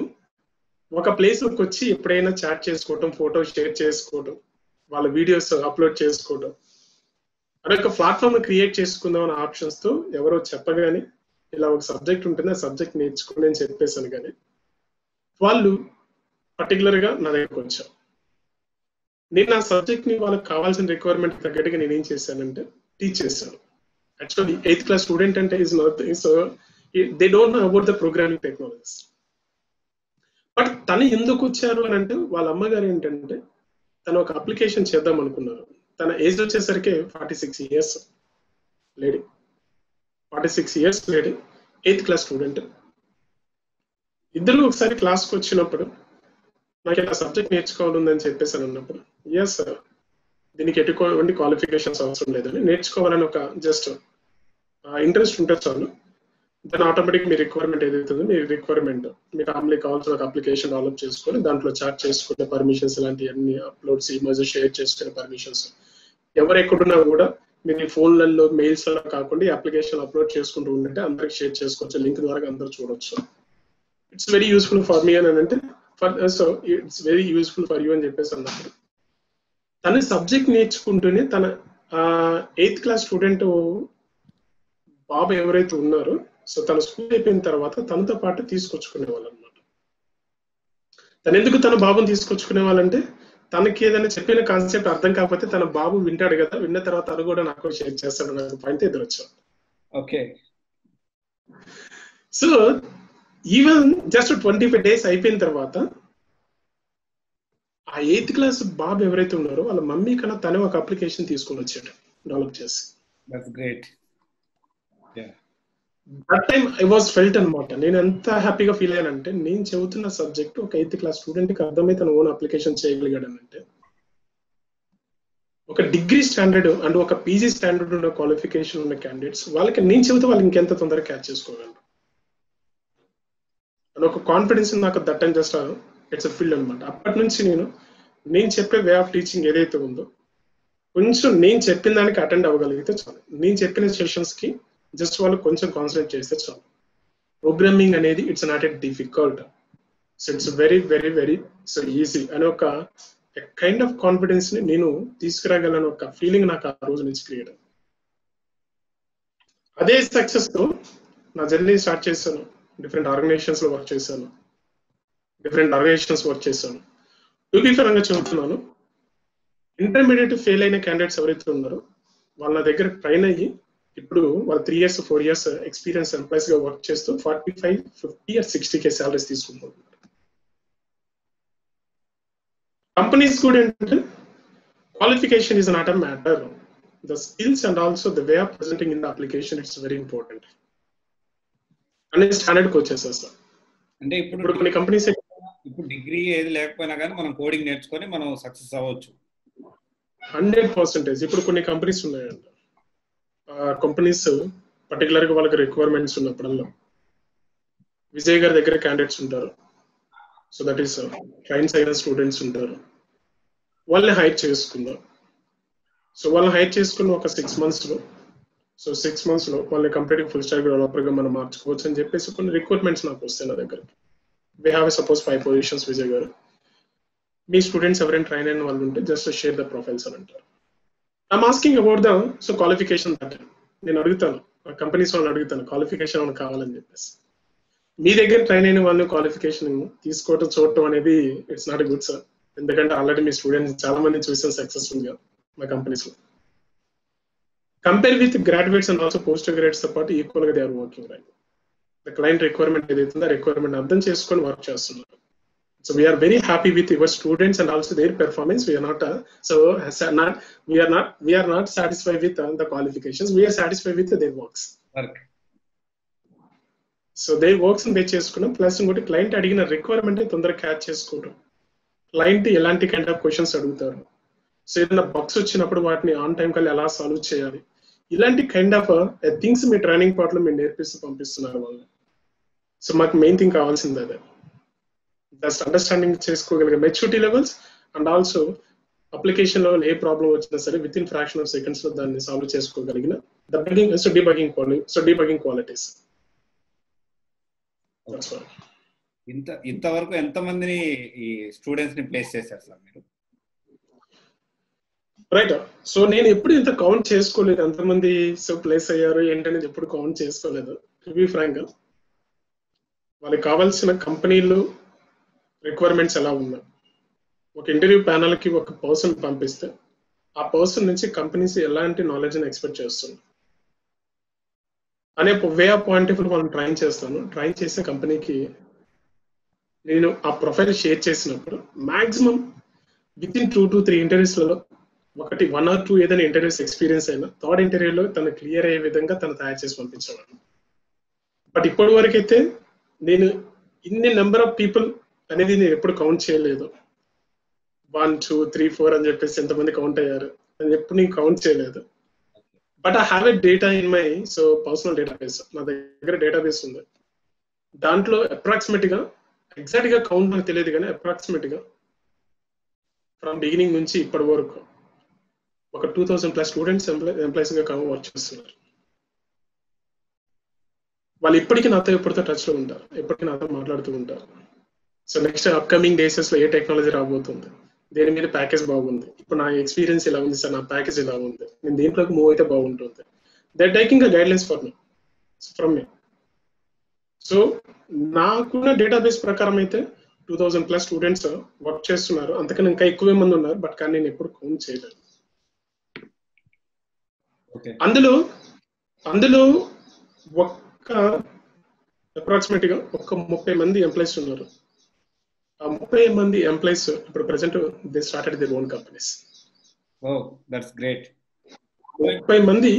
ఒక ప్లేస్ లోకి వచ్చి ఎప్పుడైనా చాట్ చేసుకోవటం, ఫోటో షేర్ చేసుకోవటం, వాళ్ళ వీడియోస్ అప్లోడ్ చేసుకోవటం, అదొక ప్లాట్ఫామ్ క్రియేట్ చేసుకుందాం అనే ఆప్షన్స్ తో ఎవరో చెప్పగానే ఇలా ఒక సబ్జెక్ట్ ఉంటుంది, ఆ సబ్జెక్ట్ నేర్చుకోండి అని చెప్పేసాను. కానీ వాళ్ళు పర్టికులర్ గా నా దగ్గరకు వచ్చారు. నేను ఆ సబ్జెక్ట్ ని వాళ్ళకి కావాల్సిన రిక్వైర్మెంట్ తగ్గట్టుగా నేను ఏం చేశానంటే టీచ్ చేశాను. యాక్చువల్లీ 8th క్లాస్ స్టూడెంట్ అంటే is not, so they don't know about the programming technologies. But తను ఎందుకు వచ్చారు అని అంటే వాళ్ళ అమ్మగారు ఏంటంటే తను ఒక అప్లికేషన్ చేద్దాం అనుకున్నారు. తన ఏజ్ వచ్చేసరికి 46 years lady, 46 years lady, 8th class student. ఇద్దరు ఒకసారి క్లాస్కి వచ్చినప్పుడు నాకు ఇలా సబ్జెక్ట్ నేర్చుకోవాలని చెప్పేసి అని అన్నప్పుడు, ఎస్ సార్ దీనికి ఎటువంటి క్వాలిఫికేషన్స్ అవసరం లేదని, నేర్చుకోవాలని ఒక జస్ట్ ఇంట్రెస్ట్ ఉంటే చాలు, దాని ఆటోమేటిక్ మీ రిక్వైర్మెంట్ ఏదైతే ఉందో మీ రిక్వైర్మెంట్ మీ ఫ్యామిలీ కావాల్సిన ఒక అప్లికేషన్ డెవలప్ చేసుకొని దాంట్లో చాట్ చేసుకునే పర్మిషన్స్ ఇలాంటివన్నీ అప్లోడ్స్, ఇమేజెస్ షేర్ చేసుకునే పర్మిషన్స్, ఎవరు ఎక్కడున్నా కూడా మీరు ఫోన్లలో మెయిల్స్లో కాకుండా ఈ అప్లికేషన్ అప్లోడ్ చేసుకుంటూ ఉంటే అందరికి షేర్ చేసుకోవచ్చు, లింక్ ద్వారా అందరూ చూడొచ్చు. It's very useful for me అని అంటే so it's very useful for you అని చెప్పేసి అన్నప్పుడు తన సబ్జెక్ట్ నేర్చుకుంటూనే తన 8th క్లాస్ స్టూడెంట్ బాబు ఎవరైతే ఉన్నారో సో తన స్కూల్ అయిపోయిన తర్వాత తనతో పాటు తీసుకొచ్చుకునే వాళ్ళు అనమాట. తను ఎందుకు తన బాబుని తీసుకొచ్చుకునే వాళ్ళంటే తనకి ఏదైనా చెప్పిన కాన్సెప్ట్ అర్థం కాకపోతే తన బాబు వింటాడు కదా, విన్న తర్వాత తను కూడా నాకు షేర్ చేస్తాడు అనే పాయింట్ ఎదురు వచ్చాడు. Okay, so even just 25 days అయిపోయిన తర్వాత ఆ 8th క్లాస్ బాబు ఎవరైతే ఉన్నారో వాళ్ళ మమ్మీ కన్నా తనే ఒక అప్లికేషన్ తీసుకొని వచ్చాడు డెవలప్ చేసి. That's great. That time I was felt అనమాట. నేను ఎంత హ్యాపీగా ఫీల్ అయ్యానంటే నేను చదువుతున్న సబ్జెక్ట్ ఒక 8th క్లాస్ స్టూడెంట్ కి అర్థమై తన ఓన్ అప్లికేషన్ చేయగలిగాడనంటే ఒక డిగ్రీ స్టాండర్డ్ అండ్ ఒక పీజీ స్టాండర్డ్ ఉన్న క్వాలిఫికేషన్ ఉన్న క్యాండిడేట్స్ వాళ్ళకి నేను చెబితే వాళ్ళు ఇంకెంత తొందరగా క్యాచ్ చేసుకోగలరు అని ఒక కాన్ఫిడెన్స్ నాకు that time just it's a field అనమాట. అప్పటి నుంచి నేను చెప్పే వే ఆఫ్ టీచింగ్ ఏదైతే ఉందో కొంచెం నేను చెప్పిన దానికి అటెండ్ అవ్వగలిగితే చాలు, నేను చెప్పిన సెషన్స్ కి జస్ట్ వాళ్ళు కొంచెం కాన్సన్ట్రేట్ చేస్తే చాలు. ప్రోగ్రామింగ్ అనేది it's not a difficult, so it's very very very so easy అనే ఒక కైండ్ ఆఫ్ కాన్ఫిడెన్స్ ని నేను తీసుకురాగలను ఒక ఫీలింగ్ నాకు ఆ రోజు నుంచి క్రియేట్. అదే సక్సెస్ తో నా జర్నీ స్టార్ట్ చేశాను. డిఫరెంట్ ఆర్గనైజేషన్స్ లో వర్క్ చేశాను, యూపీ పరంగా చెబుతున్నాను. ఇంటర్మీడియట్ ఫెయిల్ అయిన క్యాండిడేట్స్ ఎవరైతే ఉన్నారో వాళ్ళ దగ్గర ట్రైన్ అయ్యి ఇప్పుడు వాళ్ళు 3 years 4 years ఎక్స్పీరియన్స్ ఎంప్లాయీస్ గా వర్క్ చేస్తూ 45, 50 or 60K సాలరీస్ తీసుకుంటున్నారు. కంపెనీస్ కూడా ఏంటంటే qualification is not a matter, the skills and also the way of presenting in the application it's very important అనే స్టాండర్డ్కి వచ్చేసేస్తాం. అంటే ఇప్పుడు కొన్ని కంపెనీస్ ఇప్పుడు డిగ్రీ ఏది లేకపోయినా కానీ మనం కోడింగ్ నేర్చుకొని మనం సక్సెస్ అవ్వచ్చు 100%. ఇప్పుడు కొన్ని కంపెనీస్ ఉన్నాయండి, కంపెనీస్ పర్టికులర్ గా వాళ్ళకి రిక్వైర్మెంట్స్ ఉన్నప్పుడల్లా విజయ్ గారి దగ్గర క్యాండిడేట్స్ ఉంటారు, సో దట్ ఈస్ ట్రైన్స్ అయిన స్టూడెంట్స్ ఉంటారు, వాళ్ళని హైర్ చేసుకుందాం. సో వాళ్ళని హైర్ చేసుకున్న ఒక 6 months లో సో 6 months లో వాళ్ళని కంప్లీట్ ఫుల్ స్టాక్ డెవలపర్ గా మనం మార్చుకోవచ్చు అని చెప్పేసి కొన్ని రిక్వైర్మెంట్స్ నాకు వస్తాయి నా దగ్గర. We have suppose 5 positions Vijay గారు, మీ స్టూడెంట్స్ ఎవరైనా ట్రైన్ అయిన వాళ్ళు ఉంటే జస్ట్ షేర్ ద ప్రొఫైల్స్ అని అంటారు. I'm asking about the so qualification. నేను అడుగుతాను కంపెనీస్ వాళ్ళని అడుగుతాను క్వాలిఫికేషన్ ఏమైనా కావాలని చెప్పేసి. మీ దగ్గర ట్రైన్ అయిన వాళ్ళు క్వాలిఫికేషన్ తీసుకోవటం చూడటం అనేది ఇట్స్ నాట్ గుడ్ సార్, ఎందుకంటే ఆల్రెడీ మీ స్టూడెంట్స్ చాలా మంది చూసాను సక్సెస్ఫుల్ గా మా కంపెనీస్ లో. Compare with graduates and also post graduates తో పాటు ఈక్వల్ గా they are working right. The client requirement ఏదైతుందో ఆ రిక్వైర్మెంట్ అర్థం చేసుకొని వర్క్ చేస్తున్నారు. So we are very happy with your students and also their performance. We are not we are not satisfied with the qualifications. We are satisfied with their works. So their works and base చేసుకున్నాం. Plus ఇంకోటి client అడిగిన requirement తొందరగా catch చేసుకోవడం, client ఎలాంటి kind of questions అడుగుతారు, so ఏదైనా bugs వచ్చినప్పుడు వాటిని ఆన్ టైం కల్లా ఎలా సాల్వ్ చేయాలి, ఇలాంటి kind of things me training part లో మీరు నేర్పిస్తూ పంపిస్తున్నారు వాళ్ళు. సో మాకు మెయిన్ థింగ్ కావాల్సింది అదే. జస్ట్ అండర్స్టాండింగ్ చేసుకోగలిగే maturity levels and also application level A problem వచ్చినా సరే with in fraction of seconds లో దాన్ని సాల్వ్ చేసుకోగలిగిన డీబగింగ్ క్వాలిటీస్. ఇంతవరకు ఎంతమందిని ఈ స్టూడెంట్స్ ని ప్లేస్ చేశారు సార్ మీరు? రైట్. సో నేను ఎప్పుడు ఇంత కౌంట్ చేసుకోలేదు ఎంతమంది ప్లేస్ అయ్యారు ఏంటనేది ఎప్పుడు కౌంట్ చేసుకోలేదు. టు బి ఫ్రాంక్, వాళ్ళకి కావాల్సిన కంపెనీలు రిక్వైర్మెంట్స్ ఎలా ఉన్నాయి, ఒక ఇంటర్వ్యూ ప్యానల్ కి ఒక పర్సన్ పంపిస్తే ఆ పర్సన్ నుంచి కంపెనీస్ ఎలాంటి నాలెడ్జ్ ని ఎక్స్పెక్ట్ చేస్తుంది అనే way of point of view వాళ్ళని ట్రైన్ చేస్తాను. ట్రైన్ చేసే కంపెనీకి నేను ఆ ప్రొఫైల్ షేర్ చేసినప్పుడు మాక్సిమం విత్ ఇన్ 2 to 3 ఇంటర్వ్యూస్లలో ఒకటి 1 or 2 ఏదైనా ఇంటర్వ్యూస్ ఎక్స్పీరియన్స్ అయినా థర్డ్ ఇంటర్వ్యూలో తను క్లియర్ అయ్యే విధంగా తను తయారు చేసి పంపించేవాడు. బట్ ఇప్పటి వరకు అయితే నేను ఇన్ని నెంబర్ ఆఫ్ పీపుల్ అనేది నేను ఎప్పుడు కౌంట్ చేయలేదు. 1, 2, 3, 4 అని చెప్పేసి ఎంతమంది కౌంట్ అయ్యారు అని ఎప్పుడు నేను కౌంట్ చేయలేదు. But I have a data in my personal database. నా దగ్గర డేటాబేస్ ఉంది. దాంట్లో అప్రాక్సిమేట్ గా ఎగ్జాక్ట్ గా కౌంట్ నాకు తెలియదు కానీ అప్రాక్సిమేట్ గా ఫ్రమ్ బిగినింగ్ నుంచి ఇప్పటి వరకు ఒక 2000+ స్టూడెంట్స్ ఎంప్లాయీస్ గా వర్క్ చేస్తున్నారు. వాళ్ళు ఇప్పటికీ నాతో ఎప్పటితో టచ్ లో ఉంటారు, ఎప్పటికీ నాతో మాట్లాడుతూ ఉంటారు. సో నెక్స్ట్ అప్కమింగ్ డేసెస్ లో ఏ టెక్నాలజీ రాబోతుంది, దేని మీద ప్యాకేజ్ బాగుంది, ఇప్పుడు నా ఎక్స్పీరియన్స్ ఎలా ఉంది సార్, నా ప్యాకేజ్ ఎలా ఉంది, నేను దేంట్లోకి మూవ్ అయితే బాగుంటుంది, that taking a guide lines for me from me. So నాకున్న డేటాబేస్ ప్రకారం అయితే 2000+ స్టూడెంట్స్ వర్క్ చేస్తున్నారు. అంతకన్నా ఇంకా ఎక్కువే మంది ఉన్నారు, బట్ కానీ నేను ఎప్పుడు కౌంట్ చేయలేదు. అందులో ఒక్క అప్రాక్సిమేట్ గా ఒక 30 మంది ఎంప్లాయీస్ ఉన్నారు. ఆ 30 మంది ఎంప్లాయీస్ ఇప్పుడు present they started their own companies. Oh that's great. 30 మంది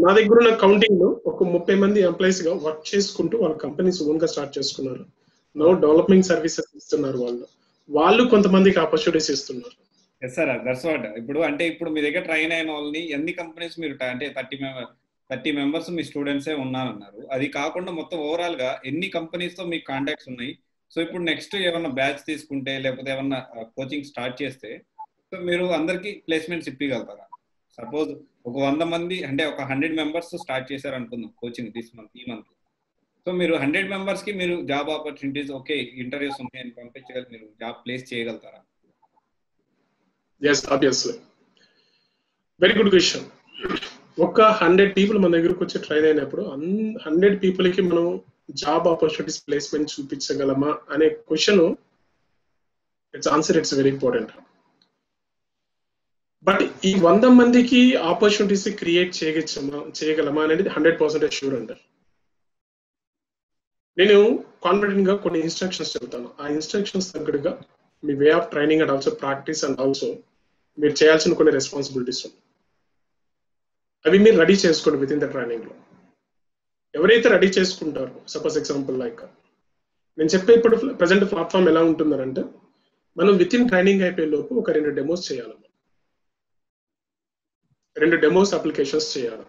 నా దగ్గర ఉన్న కౌంటింగ్ లో ఒక 30 మంది ఎంప్లాయీస్ గా వర్క్ చేసుకుంటూ వాళ్ళ కంపెనీస్ ఓన్ గా స్టార్ట్ చేసుకున్నారు. నో డెవలప్మెంట్ సర్వీసెస్ ఇస్తున్నారు. వాళ్ళు కొంతమందికి ఆపర్చునిటీస్ ఇస్తున్నారు. Yes sir, that's what. ఇప్పుడు మీ దగ్గర ట్రైన్ అయిన వాళ్ళని ఎన్ని కంపెనీస్ మీరు అంటే 30 మెంబర్స్ మీ స్టూడెంట్సే ఉన్నారన్నారు. అది కాకుండా మొత్తం ఓవరాల్ గా ఎన్ని కంపెనీస్ తో మీకు కాంటాక్ట్స్ ఉన్నాయి? సో ఇప్పుడు నెక్స్ట్ ఏమన్నా బ్యాచ్ తీసుకుంటే లేకపోతే ఏమన్నా కోచింగ్ స్టార్ట్ చేస్తే సో మీరు అందరికి ప్లేస్మెంట్స్ ఇప్పగలుగుతారా? సపోజ్ ఒక 100 మంది అంటే ఒక 100 మెంబర్స్ స్టార్ట్ చేశారు అనుకుందాం కోచింగ్ ఈ మంత్. సో మీరు 100 మెంబర్స్ కి మీరు జాబ్ ఆపర్చునిటీస్ ఓకే ఇంటర్వ్యూస్ ఉన్నాయని పంపించగలిగి మీరు జాబ్ ప్లేస్ చేయగలుగుతారా? Yes, obviously. Very good question. ఒక 100 పీపుల్ మన దగ్గరకు వచ్చి ట్రైన్ అయినప్పుడు 100 పీపుల్ కి మనం జాబ్ ఆపర్చునిటీస్ ప్లేస్మెంట్ చూపించగలమా అనే question it's very important. But ఈ 100 మందికి ఆపర్చునిటీస్ క్రియేట్ చేయగలమా అనేది 100% షూర్ అండి. నేను కాన్ఫిడెంట్ గా కొన్ని ఇన్స్ట్రక్షన్స్ చెబుతాను. ఆ ఇన్స్ట్రక్షన్స్ తగ్గట్టుగా మీ way of training and also practice and also మీరు చేయాల్సిన కొన్ని రెస్పాన్సిబిలిటీస్ ఉన్నాయి. అవి మీరు రెడీ చేసుకోండి విత్ ఇన్ ద ట్రైనింగ్ లో. ఎవరైతే రెడీ చేసుకుంటారో సపోజ్ ఎగ్జాంపుల్ లైక్ నేను చెప్పే ఇప్పుడు ప్రజెంట్ ప్లాట్ఫామ్ ఎలా ఉంటుందంటే మనం విత్ ఇన్ ట్రైనింగ్ అయిపోయే లోపు ఒక 2 డెమోస్ చేయాలి. 2 డెమోస్ అప్లికేషన్స్ చేయాలి.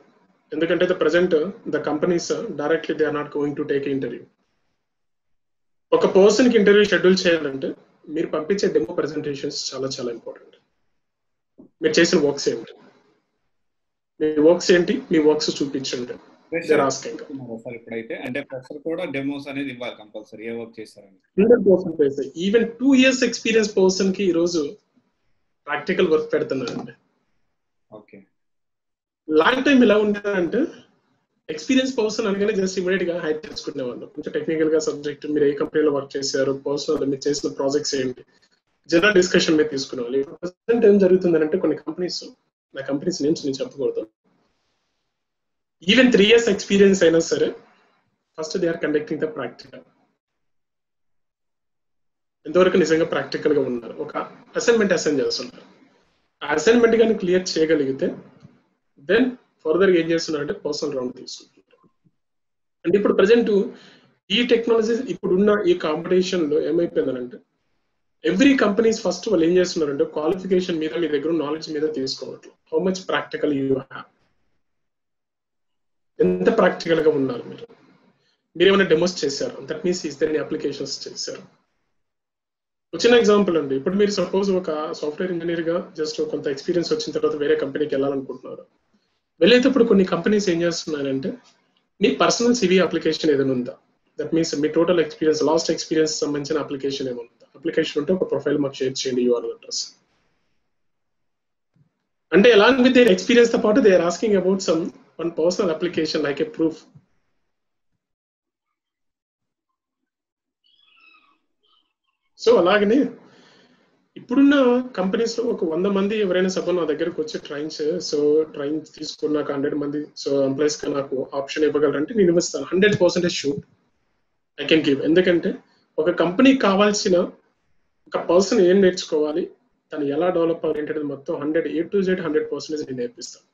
ఎందుకంటే the present the companies directly they are not going to take interview. ఒక పర్సన్ కి ఇంటర్వ్యూ షెడ్యూల్ చేయాలంటే మీరు పంపించే డెమో ప్రెజెంటేషన్స్ చాలా చాలా ఇంపార్టెంట్. మీరు చేసిన వర్క్స్ ఏంటి, మీ వర్క్స్ ఏంటి, మీ వర్క్స్ చూపించండి. ఇప్పుడైతే అంటే ఫ్రెషర్ కూడా డెమోస్ అనేది ఇవ్వాలి కంపల్సరీ ఏ వర్క్ చేస్తారని. 100% ఈవెన్ 2 years ఎక్స్పీరియన్స్ పర్సన్ కి ఈ రోజు ప్రాక్టికల్ వర్క్ పెడుతున్నారండి. ఓకే. లాంగ్ టైం ఎలా ఉండేదంటే ఎక్స్పీరియన్స్ పర్సన్ అనగానే జస్ట్ ఇమీడియట్ గా హైర్ చేసుకునేవాళ్ళు. కొంచెం టెక్నికల్ గా సబ్జెక్ట్, మీరు ఏ కంపెనీలో వర్క్ చేశారు, పర్సనల్ మీరు చేసిన ప్రాజెక్ట్స్ ఏంటి, జనరల్ డిస్కషన్ మీద తీసుకునేవాళ్ళు. ప్రజెంట్ ఏం జరుగుతుందంటే కొన్ని కంపెనీస్, నా కంపెనీస్ నేమ్స్ నేను చెప్పకూడదు, ఈవెన్ 3 years ఎక్స్పీరియన్స్ అయినా సరే first they are conducting the practical. ఎంతవరకు నిజంగా ప్రాక్టికల్ గా ఉన్నారు, ఒక అసైన్మెంట్ అసైన్ చేస్తున్నారు. ఆ అసైన్మెంట్ కానీ క్లియర్ చేయగలిగితే దెన్ ఫర్దర్ ఏం చేస్తున్నారంటే పర్సనల్ రౌండ్ తీసుకుంటున్నారు. అంటే ఇప్పుడు ప్రజెంట్ ఈ టెక్నాలజీ ఇప్పుడున్న ఈ కాంపిటీషన్ లో ఏమైపోయిందంటే ఎవ్రీ కంపెనీస్ ఫస్ట్ వాళ్ళు ఏం చేస్తున్నారంటే క్వాలిఫికేషన్ మీద మీ దగ్గర నాలెడ్జ్ మీద తీసుకోవట్లేదు. How much practical you have, ఎంత ప్రాక్టికల్ గా ఉన్నారు మీరు ఏమైనా డెమోస్ చేశారు, that means is there any applications చేశారు. చిన్న ఎగ్జాంపుల్ అండి. ఇప్పుడు మీరు సపోజ్ ఒక సాఫ్ట్వేర్ ఇంజనీర్ గా జస్ట్ కొంత ఎక్స్పీరియన్స్ వచ్చిన తర్వాత వేరే కంపెనీకి వెళ్ళాలనుకుంటున్నారు. వెళ్ళేటప్పుడు కొన్ని కంపెనీస్ ఏం చేస్తున్నారంటే మీ పర్సనల్ సివి అప్లికేషన్ ఏదైనా ఉందా, దట్ మీన్స్ మీ టోటల్ ఎక్స్పీరియన్స్ లాస్ట్ ఎక్స్పీరియన్స్ సంబంధించిన అప్లికేషన్ ఏమైనా ఉందా, అప్లికేషన్ ఉంటే ఒక ప్రొఫైల్ మాకు షేర్ చేయండి యూఆర్ఎల్ అడ్రస్ అంటే అలాంగ్ విత్ దేర్ ఎక్స్పీరియన్స్ తో పాటు they are asking about some one personal application like a proof. So అలాగనే ఇప్పుడున్న కంపెనీస్ లో ఒక 100 మంది ఎవరైనా సపోజ్ నా దగ్గరకు వచ్చి ట్రైన్స్ తీసుకున్నాక 100 మంది ఎంప్లాయీస్ గా నాకు ఆప్షన్ ఇవ్వగలరంటే నేను ఇస్తాను. 100% షూట్ ఐ కెన్ గివ్. ఎందుకంటే ఒక కంపెనీకి కావాల్సిన ఒక పర్సన్ ఏం నేర్చుకోవాలి, తను ఎలా డెవలప్ అవ్వాలంటే మొత్తం 100% నేను నేర్పిస్తాను.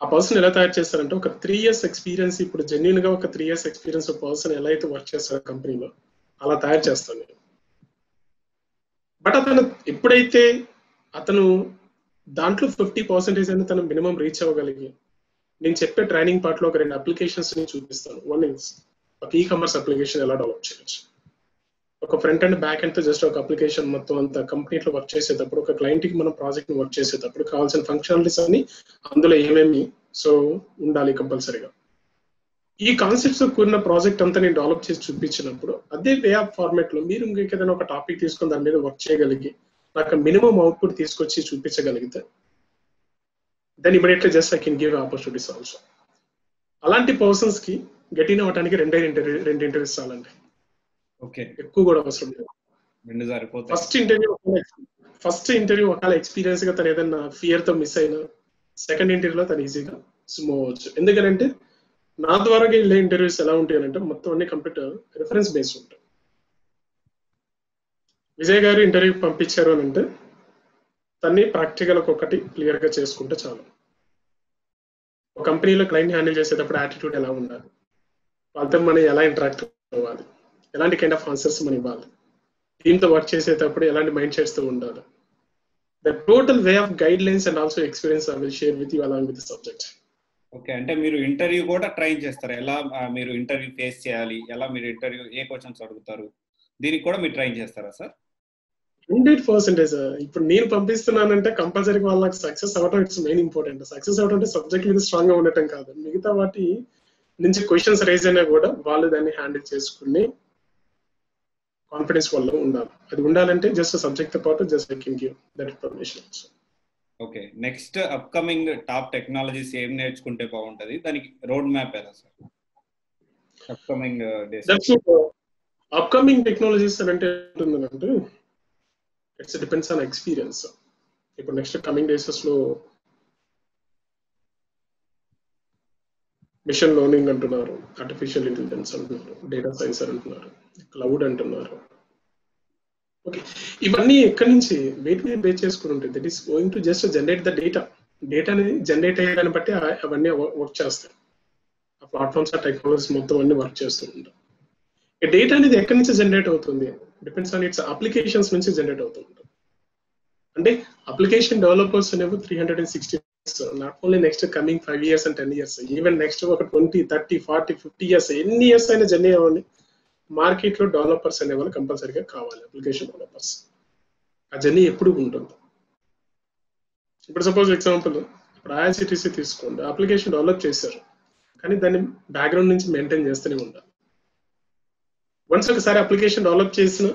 ఆ పర్సన్ ఎలా తయారు చేస్తారంటే ఒక 3 years ఎక్స్పీరియన్స్, ఇప్పుడు జెన్యున్ గా ఒక 3 years ఎక్స్పీరియన్స్ పర్సన్ ఎలా అయితే వర్క్ చేస్తారో కంపెనీలో అలా తయారు చేస్తాను నేను. బట్ అతను ఎప్పుడైతే అతను దాంట్లో 50% అని తను మినిమం రీచ్ అవ్వగలిగి, నేను చెప్పే ట్రైనింగ్ పార్ట్ లో ఒక 2 అప్లికేషన్స్ ని చూపిస్తాను. వన్ ఇస్ ఒక ఈ కామర్స్ అప్లికేషన్ ఎలా డెవలప్ చేయొచ్చు, ఒక ఫ్రంట్ అండ్ బ్యాక్ అండ్ తో జస్ట్ ఒక అప్లికేషన్ మొత్తం అంత కంపెనీలో వర్క్ చేసేటప్పుడు, ఒక క్లయింట్ కి మనం ప్రాజెక్ట్ ని వర్క్ చేసేటప్పుడు కావాల్సిన ఫంక్షనాలిటీస్ అన్ని అందులో ఏమేమి ఉండాలి కంపల్సరీగా. ఈ కాన్సెప్ట్స్ కూడిన ప్రాజెక్ట్ అంతా నేను డెవలప్ చేసి చూపించినప్పుడు అదే వే ఆఫ్ ఫార్మాట్ లో మీరు ఇంకేదైనా ఒక టాపిక్ తీసుకొని దాని మీద వర్క్ చేయగలిగి నాకు మినిమం అవుట్పుట్ తీసుకొచ్చి చూపించగలిగితే then immediately just I can give opportunities also. అలాంటి పర్సన్స్ కి గెటిన్ అవ్వడానికి 2 ఇంటర్వ్యూస్ చాలండి, ఎక్కువ కూడా అవసరం లేదు. ఫస్ట్ ఇంటర్వ్యూ ఒకవేళ ఎక్స్పీరియన్స్ గా తను ఏదైనా ఫియర్ తో మిస్ అయినా సెకండ్ ఇంటర్వ్యూలో తను ఈజీగా మూవ్ అవ్వచ్చు. ఎందుకంటే నా ద్వారా వెళ్ళే ఇంటర్వ్యూస్ ఎలా ఉంటాయి అంటే మొత్తం అన్ని కంప్యూటర్ రిఫరెన్స్ బేస్డ్ ఉంటాయి. విజయ్ గారు ఇంటర్వ్యూ పంపించారు అని అంటే తన్ని ప్రాక్టికల్ ఒకటి క్లియర్ గా చేసుకుంటే చాలు. ఒక కంపెనీలో క్లయింట్ హ్యాండిల్ చేసేటప్పుడు యాటిట్యూడ్ ఎలా ఉండాలి, వాళ్ళతో మనం ఎలా ఇంటరాక్ట్ అవ్వాలి, ఎలాంటి కైండ్ ఆఫ్ ఆన్సర్స్ మనం ఇవ్వాలి, టీంతో వర్క్ చేసేటప్పుడు ఎలాంటి మైండ్ సెట్స్ తో ఉండాలి, the total way of guide lines and also experience I will share with you along with the subject. Okay, అంటే మీరు ఇంటర్వ్యూ కూడా ట్రైన్ చేస్తారు, ఎలా మీరు ఇంటర్వ్యూ ఫేస్ చేయాలి, ఎలా మీరు ఇంటర్వ్యూ ఏ క్వశ్చన్స్ అడుగుతారు, దీనికి కూడా మీరు ట్రైన్ చేస్తారా సార్? 100%. ఇప్పుడు నేను పంపిస్తున్నానంటే కంపల్సరీ వాళ్ళకి సక్సెస్ అవ్వడం ఇట్స్ మెయిన్ ఇంపార్టెంట్. సక్సెస్ అవ్వడం అంటే సబ్జెక్ట్ మీద స్ట్రాంగ్ గా ఉండటం కాదు, మిగతా వాటి నుంచి క్వశ్చన్స్ రైజ్ అయినా కూడా వాళ్ళు దాన్ని హ్యాండిల్ చేసుకుని కాన్ఫిడెన్స్ వల్ల ఉండాలి. అది ఉండాలంటే జస్ట్ సబ్జెక్ట్ తో పాటు just I can give that information. Okay, next upcoming top technologies ఏం నేర్చుకుంటే బాగుంటది, దానికి రోడ్ మ్యాప్ ఎలా sir upcoming days? Upcoming technologies అంటే ఉంటుందంటే ఇట్స్ డిపెండ్స్ ఆన్ ఎక్స్పీరియన్స్. ఇప్పుడు నెక్స్ట్ కమింగ్ డేసెస్ లో మిషన్ లెర్నింగ్ అంటున్నారు, ఆర్టిఫిషియల్ ఇంటెలిజెన్స్ అంటున్నారు, డేటా సైన్స్ అంటున్నారు, క్లౌడ్ అంటున్నారు. ఓకే, ఇవన్నీ ఎక్కడి నుంచి వెయిట్ మీద బేస్ చేసుకుని ఉంటాయి. That is going to just generate the డేటాని జనరేట్ అయ్యేదాన్ని బట్టి అవన్నీ వర్క్ చేస్తాయి. ఆ ప్లాట్ఫామ్స్ ఆ టెక్నాలజీస్ మొత్తం అన్ని వర్క్ చేస్తూ ఉంటాయి. ఈ డేటా అనేది ఎక్కడి నుంచి జనరేట్ అవుతుంది, డిపెండ్స్ ఆన్ ఇట్స్ అప్లికేషన్స్ నుంచి జనరేట్ అవుతుంది. అంటే అప్లికేషన్ డెవలపర్స్ అనేవి 360 not only next coming 5 years and 10 years, even next ఒక 20, 30, 40, 50 years ఎన్ని ఇయర్స్ అయినా జర్నీ అవ్వాలి, మార్కెట్ లో డెవలపర్స్ అనే వాళ్ళు కంపల్సరీగా కావాలి. అప్లికేషన్ డెవలపర్స్ ఆ జర్నీ ఎప్పుడు ఉంటుంది. ఇప్పుడు సపోజ్ ఎగ్జాంపుల్ ఇప్పుడు ఐఆర్సిటిసి తీసుకోండి, అప్లికేషన్ డెవలప్ చేశారు కానీ దాన్ని బ్యాక్గ్రౌండ్ నుంచి మెయింటైన్ చేస్తూనే ఉండాలి. వన్స్ ఒకసారి అప్లికేషన్ డెవలప్ చేసిన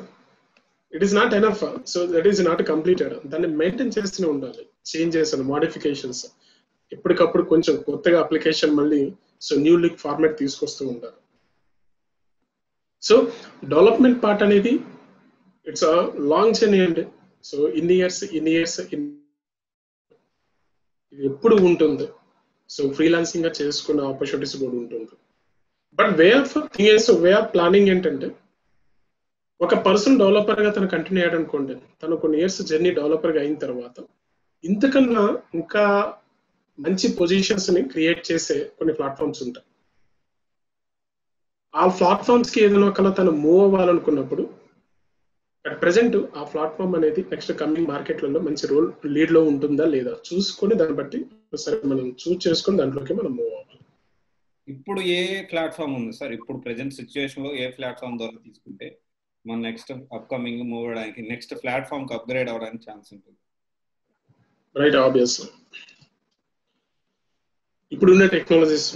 it is not enough, so that is not completed. దాన్ని మెయింటైన్ చేస్తూనే ఉండాలి, చేంజెస్ మోడిఫికేషన్స్ ఎప్పటికప్పుడు కొంచెం కొత్తగా అప్లికేషన్ మళ్ళీ న్యూ లుక్ ఫార్మాట్ తీసుకొస్తూ ఉండాలి. సో డెవలప్మెంట్ పార్ట్ అనేది ఇట్స్ లాంగ్ జర్నీ అండి. సో ఇన్ని ఇయర్స్ ఇది ఎప్పుడు ఉంటుంది. సో ఫ్రీలాన్సింగ్ గా చేసుకునే ఆపర్చునిటీస్ కూడా ఉంటుంది. బట్ వే ఆఫ్ ప్లానింగ్ ఏంటంటే ఒక పర్సన్ డెవలపర్ గా తను కంటిన్యూ అయ్యాడు అనుకోండి, తను కొన్ని ఇయర్స్ జర్నీ డెవలపర్ గా అయిన తర్వాత ఇంతకన్నా ఇంకా మంచి పొజిషన్స్ ని క్రియేట్ చేసే కొన్ని ప్లాట్ఫామ్స్ ఉంటాయి. ఆ ప్లాట్ఫామ్స్ కి ఏదైనా ఒకలా తను మూవ్ అవ్వాలనుకున్నప్పుడు అట్ ప్రెసెంట్ ఆ ప్లాట్ఫామ్ అనేది నెక్స్ట్ కమింగ్ మార్కెట్లలో మంచి రోల్ లీడ్ లో ఉంటుందా లేదా చూసుకొని దాన్ని బట్టి సరే మనం చూస్ చేసుకొని దాంట్లోకి మనం మూవ్ అవ్వాలి. ఇప్పుడు ఏ ప్లాట్ఫామ్ ఉంది సార్, ఇప్పుడు ప్రెసెంట్ సిచ్యువేషన్ లో ఏ ప్లాట్ఫామ్ ద్వారా తీసుకుంటే మన నెక్స్ట్ అప్కమింగ్ మూవ్ అవడానికి నెక్స్ట్ ప్లాట్ఫామ్ కి అప్గ్రేడ్ అవడానికి ఛాన్స్ ఉంటుంది. Right, obvious. ఇప్పుడున్న టెక్నాలజీస్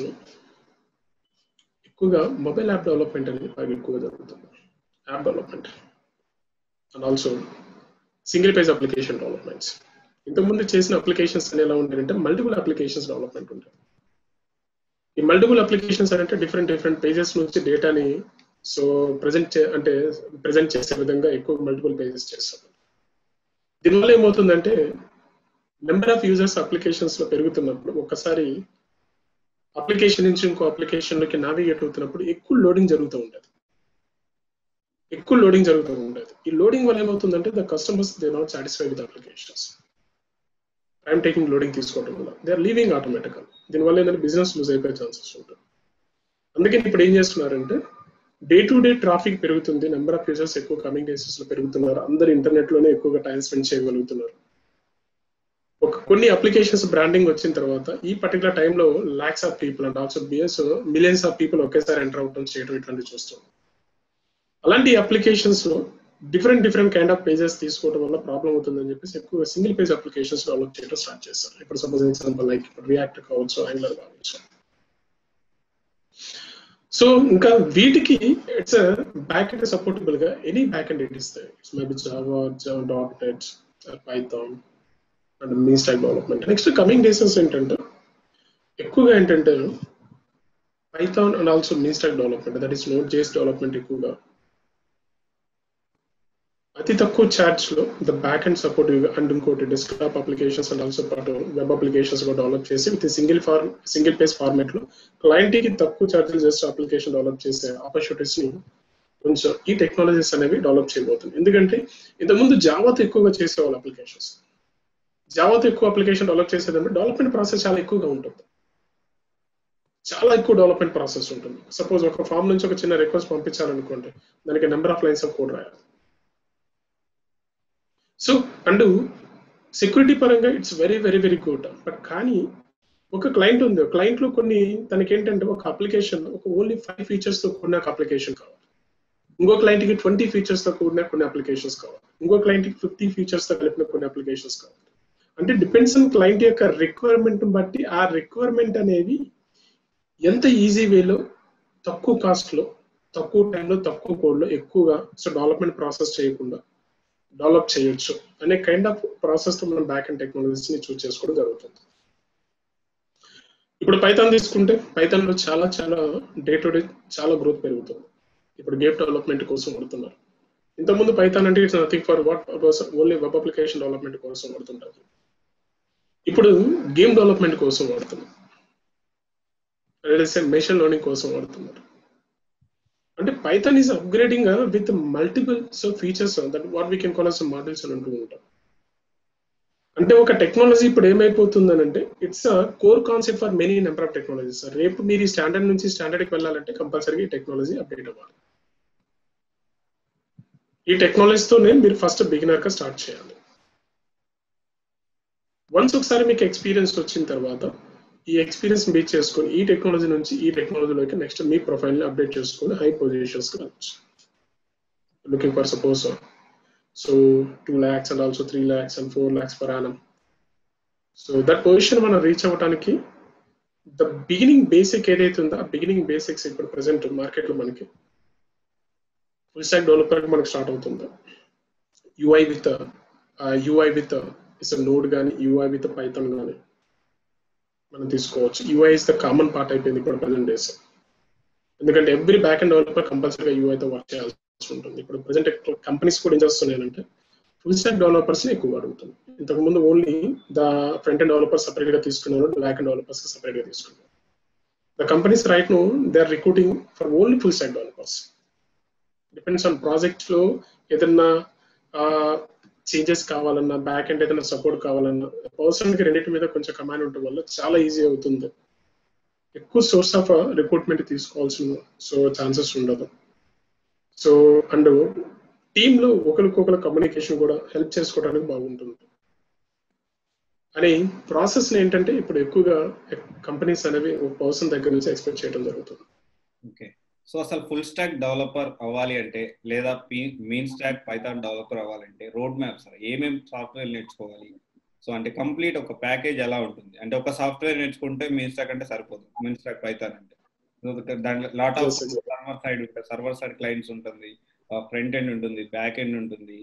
ఎక్కువగా మొబైల్ యాప్ డెవలప్మెంట్ అనేది బాగా ఎక్కువగా జరుగుతుంది. App development and also single page application developments. ఇంతకుముందు చేసిన అప్లికేషన్స్ అని ఎలా ఉంటాయంటే మల్టిపుల్ అప్లికేషన్స్ డెవలప్మెంట్ ఉంటాయి. ఈ మల్టిపుల్ అప్లికేషన్స్ అంటే డిఫరెంట్ పేజెస్ నుంచి డేటాని ప్రజెంట్ చేసే విధంగా ఎక్కువ మల్టిపుల్ పేజెస్ చేస్తారు. దీనివల్ల ఏమవుతుందంటే నెంబర్ ఆఫ్ యూజర్స్ అప్లికేషన్స్ లో పెరుగుతున్నప్పుడు ఒక్కసారి అప్లికేషన్ నుంచి ఇంకో అప్లికేషన్ లోకి నావిగేట్ అవుతున్నప్పుడు ఎక్కువ లోడింగ్ జరుగుతూ ఉంటుంది. ఈ లోడింగ్ వల్ల ఏమవుతుందంటే the customers they not satisfied with applications. Time taking loading తీసుకోవడం వల్ల దే ఆర్ లీవింగ్ ఆటోమేటికల్. దీనివల్ల ఏంటంటే బిజినెస్ లూజ్ అయిపోయే ఛాన్సెస్ ఉంటుంది. అందుకని ఇప్పుడు ఏం చేస్తున్నారంటే డే టు డే ట్రాఫిక్ పెరుగుతుంది, నెంబర్ ఆఫ్ యూజర్స్ ఎక్కువ కమింగ్ డేసెస్ లో పెరుగుతున్నారు, అందరు ఇంటర్నెట్ లోనే ఎక్కువగా టైం స్పెండ్ చేయగలుగుతున్నారు. కొన్ని అప్లికేషన్స్ బ్రాండింగ్ వచ్చిన తర్వాత ఈ పర్టికులర్ టైంలో lakhs of people and also millions of people ఒకేసారి ఎంటర్ అవడం చేయడం ఇట్లాంటివి చూస్తాం. అలాంటి అప్లికేషన్స్ లో డిఫరెంట్ కైండ్ ఆఫ్ పేజెస్ తీసుకోవడం వల్ల ప్రాబ్లం అవుతుందని చెప్పేసి ఎక్కువ సింగిల్ పేజ్ అప్లికేషన్స్ డెవలప్ చేయడం స్టార్ట్ చేస్తారు. ఇప్పుడు సపోజ్ ఎగ్జాంపుల్ లైక్ రియాక్ట్ కావచ్చు, యాంగులర్ కావచ్చు. సో ఇంకా వీటికి ఇట్స్ బ్యాక్ ఎండ్ సపోర్టబుల్ గా ఎనీ బ్యాక్ ఎండ్ ఇట్ ఇస్తాయి. It's maybe Java, .NET, Python and mean stack development. Next coming డేసెస్ ఎక్కువగా ఏంటంటే Python and also mean stack development, that is Node.js development ఎక్కువగా అతి తక్కువ ఛార్జ్ లో the back and support and ఇంకోటి desktop applications and also పాటు web applications కూడా develop చేసి విత్ సింగిల్ పేజ్ ఫార్మాట్ లో క్లయింట్ కి తక్కువ ఛార్జీలు చేస్తే అప్లికేషన్ డెవలప్ చేసే ఆపర్చునిటీస్ ని కొంచెం ఈ టెక్నాలజీస్ అనేవి డెవలప్ చేయబోతుంది. ఎందుకంటే ఇంతకుముందు జావాతో ఎక్కువగా చేసేవాళ్ళు అప్లికేషన్స్. జావాతో ఎక్కువ అప్లికేషన్ డెవలప్ చేసేదంటే డెవలప్మెంట్ ప్రాసెస్ చాలా ఎక్కువగా ఉంటుంది. చాలా ఎక్కువ డెవలప్మెంట్ ప్రాసెస్ ఉంటుంది. సపోజ్ ఒక ఫామ్ నుంచి ఒక చిన్న రిక్వెస్ట్ పంపించాలనుకోండి, దానికి number of lines of code రాయాలి. సో అండ్ సెక్యూరిటీ పరంగా ఇట్స్ వెరీ గుడ్. బట్ కానీ ఒక క్లయింట్ ఉంది, క్లయింట్ లో కొన్ని తనకి ఏంటంటే ఒక అప్లికేషన్ ఒక ఓన్లీ 5 ఫీచర్స్ తో కూడిన అప్లికేషన్ కావాలి, ఇంకో క్లయింట్ కి 20 ఫీచర్స్ తో కూడిన కొన్ని అప్లికేషన్స్ కావాలి, ఇంకో క్లయింట్ కి 50 ఫీచర్స్ తో కలిపిన కొన్ని అప్లికేషన్స్ కావాలి. అంటే డిపెండ్స్ ఆన్ క్లయింట్ యొక్క రిక్వైర్మెంట్ బట్టి ఆ రిక్వైర్మెంట్ అనేవి ఎంత ఈజీ వేలో తక్కువ కాస్ట్ లో తక్కువ టైంలో తక్కువ కోడ్ లో ఎక్కువగా డెవలప్మెంట్ ప్రాసెస్ చేయకుండా డెవలప్ చేయొచ్చు అనే కైండ్ ఆఫ్ ప్రాసెస్ తో మనం బ్యాక్ అండ్ టెక్నాలజీస్ ని చూస్ చేసుకోవడం జరుగుతుంది. ఇప్పుడు పైథాన్ తీసుకుంటే పైథాన్ లో చాలా డే టు డే చాలా గ్రోత్ పెరుగుతుంది. ఇప్పుడు గేమ్ డెవలప్మెంట్ కోసం వాడుతున్నారు. ఇంతకుముందు పైథాన్ అంటే it's nothing for what only web application development కోసం వాడుతుంటారు. ఇప్పుడు గేమ్ డెవలప్మెంట్ కోసం వాడుతున్నారు, మెషిన్ లెర్నింగ్ కోసం వాడుతున్నారు. అంటే Python is upgrading with multiple features that what we can call as models అని అంటూ ఉంటాం. అంటే ఒక టెక్నాలజీ ఇప్పుడు ఏమైపోతుందని అంటే it's core concept for many number of technologies. రేపు మీరు ఈ స్టాండర్డ్ నుంచి స్టాండర్డ్కి వెళ్ళాలంటే కంపల్సరీగా ఈ టెక్నాలజీ అప్డేట్ అవ్వాలి. ఈ టెక్నాలజీతోనే మీరు ఫస్ట్ బిగినర్ గా స్టార్ట్ చేయాలి. వన్స్ ఒకసారి మీకు ఎక్స్పీరియన్స్ వచ్చిన తర్వాత ఈ ఎక్స్పీరియన్స్ బేస్ చేసుకొని ఈ టెక్నాలజీ నుంచి ఈ టెక్నాలజీలోకి నెక్స్ట్ మీ ప్రొఫైల్ ని అప్డేట్ చేసుకొని హై పొజిషన్స్ కి వెళ్ళచ్చు. Looking for suppose 2 lakhs and also 3 lakhs and 4 lakhs per annum. So that position మనం రీచ్ అవ్వడానికి ద బిగినింగ్ బేసిక్ ఏదైతే ఉందో ఆ బిగినింగ్ బేసిక్స్ ఇప్పుడు ప్రెసెంట్ మార్కెట్ లో మనకి ఫుల్ స్టాక్ డెవలపర్ మనకి స్టార్ట్ అవుతుంది. యూఐ విత్ నోడ్ కానీ యూఐ విత్ పైథాన్ కానీ మనం తీసుకోవచ్చు. UI is the common part అయిపోయింది ఇప్పుడు ప్రెసెంట్ డేస్. ఎందుకంటే ఎవ్రీ బ్యాక్ అండ్ డెవలపర్ కంపల్సరీగా యూఐతో వర్క్ చేయాల్సి ఉంటుంది. ఇప్పుడు ప్రెసెంట్ కంపెనీస్ కూడా ఏం చేస్తున్నాయంటే ఫుల్ స్టాక్ డెవలపర్స్ ని ఎక్కువ అడుగుతుంది. ఇంతకుముందు only the front and developers separate గా తీసుకున్నారు, బ్యాక్ అండ్ డెవలపర్స్ సపరేట్ గా తీసుకున్నారు. The companies right now they are recruiting for only full stack developers. Depends on project లో ఏదన్నా చేంజెస్ కావాలన్నా, బ్యాక్ అండ్ ఏదైనా సపోర్ట్ కావాలన్నా పర్సన్ కి రెండింటి మీద కొంచెం కమాండ్ ఉండటం వల్ల చాలా ఈజీ అవుతుంది. ఎక్కువ సోర్స్ ఆఫ్ రిక్రూట్మెంట్ తీసుకోవాల్సిన ఛాన్సెస్ ఉండదు. సో అండ్ టీమ్ లో ఒకరికొకరు కమ్యూనికేషన్ కూడా హెల్ప్ చేసుకోవడానికి బాగుంటుంది. అని ప్రాసెస్ ఏంటంటే ఇప్పుడు ఎక్కువగా కంపెనీస్ అనేవి ఒక పర్సన్ దగ్గర నుంచి ఎక్స్పెక్ట్ చేయడం జరుగుతుంది. ఓకే, సో అసలు ఫుల్ స్టాక్ డెవలపర్ అవ్వాలి అంటే లేదా మీన్ స్టాక్ పైథాన్ డెవలపర్ అవ్వాలంటే రోడ్ మ్యాప్ సార్ ఏమేమి సాఫ్ట్వేర్ నేర్చుకోవాలి? సో అంటే కంప్లీట్ ఒక ప్యాకేజ్ ఎలా ఉంటుంది? అంటే ఒక సాఫ్ట్వేర్ నేర్చుకుంటే మీన్ స్టాక్ అంటే సరిపోదు, మీన్ స్టాక్ పైథాన్ అంటే దాంట్లో lot of server side clients ఉంటుంది, ఫ్రంట్ ఎండ్ ఉంటుంది, బ్యాక్ ఎండ్ ఉంటుంది,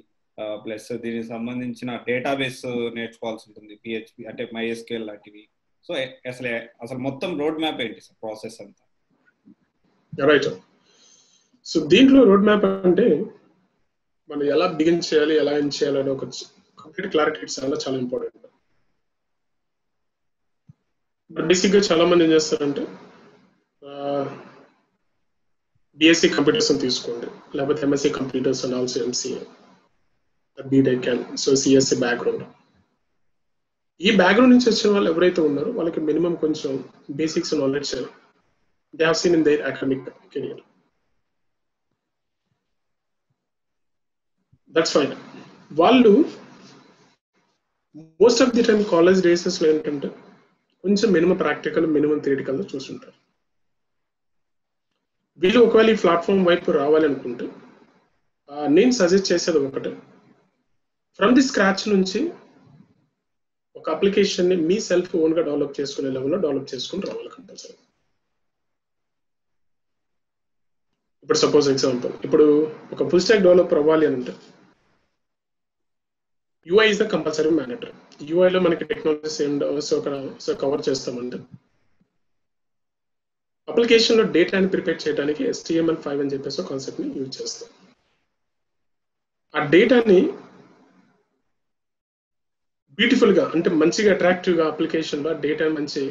ప్లస్ దీనికి సంబంధించిన డేటాబేస్ నేర్చుకోవాల్సి ఉంటుంది, పిహెచ్పి అంటే MySQL లాంటివి. సో అసలు మొత్తం రోడ్ మ్యాప్ ఏంటి సార్ ప్రాసెస్ అంతా? రైట్. సో దీంట్లో రోడ్ మ్యాప్ అంటే మనం ఎలా బిగిన్ చేయాలి, ఎలా ఎండ్ చేయాలి అనే ఒక కంప్లీట్ క్లారిటీ చాలా చాలా ఇంపార్టెంట్. బట్ బేసిక్గా చాలా మంది ఏం చేస్తారంటే BSc కంప్యూటర్స్ తీసుకోండి, లేకపోతే MSc computers and also MCA, BTech and so CSC background. ఈ బ్యాక్గ్రౌండ్ నుంచి వచ్చిన వాళ్ళు ఎవరైతే ఉన్నారో వాళ్ళకి మినిమం కొంచెం basics knowledge they have seen in their academic career. That's fine. వాళ్ళు most of the time college డేసెస్లో ఏంటంటే కొంచెం మినిమం ప్రాక్టికల్ మినిమం థియరిటికల్ చూస్తుంటారు. వీళ్ళు ఒకవేళ ఈ ప్లాట్ఫామ్ వైపు రావాలనుకుంటే నేను సజెస్ట్ చేసేది ఒకటే, ఫ్రమ్ ది స్క్రాచ్ నుంచి ఒక అప్లికేషన్ని మీ సెల్ఫ్ ఓన్గా డెవలప్ చేసుకునే లెవెల్లో డెవలప్ చేసుకుని రావాలి కంపల్సరీ. ఇప్పుడు సపోజ్ ఎగ్జాంపుల్, ఇప్పుడు ఒక ఫుల్ స్టాక్ డెవలపర్ అవ్వాలి అని అంటే UI ఇస్ ద కంపల్సరీ మేనేటర్. UIలో మనకి టెక్నాలజీస్ ఏం కవర్ చేస్తామంటే అప్లికేషన్లో డేటాని ప్రిపేర్ చేయడానికి HTML5 అని చెప్పేసి కాన్సెప్ట్ని యూజ్ చేస్తాం. ఆ డేటాని బ్యూటిఫుల్గా అంటే మంచిగా అట్రాక్టివ్గా అప్లికేషన్లో డేటా మంచి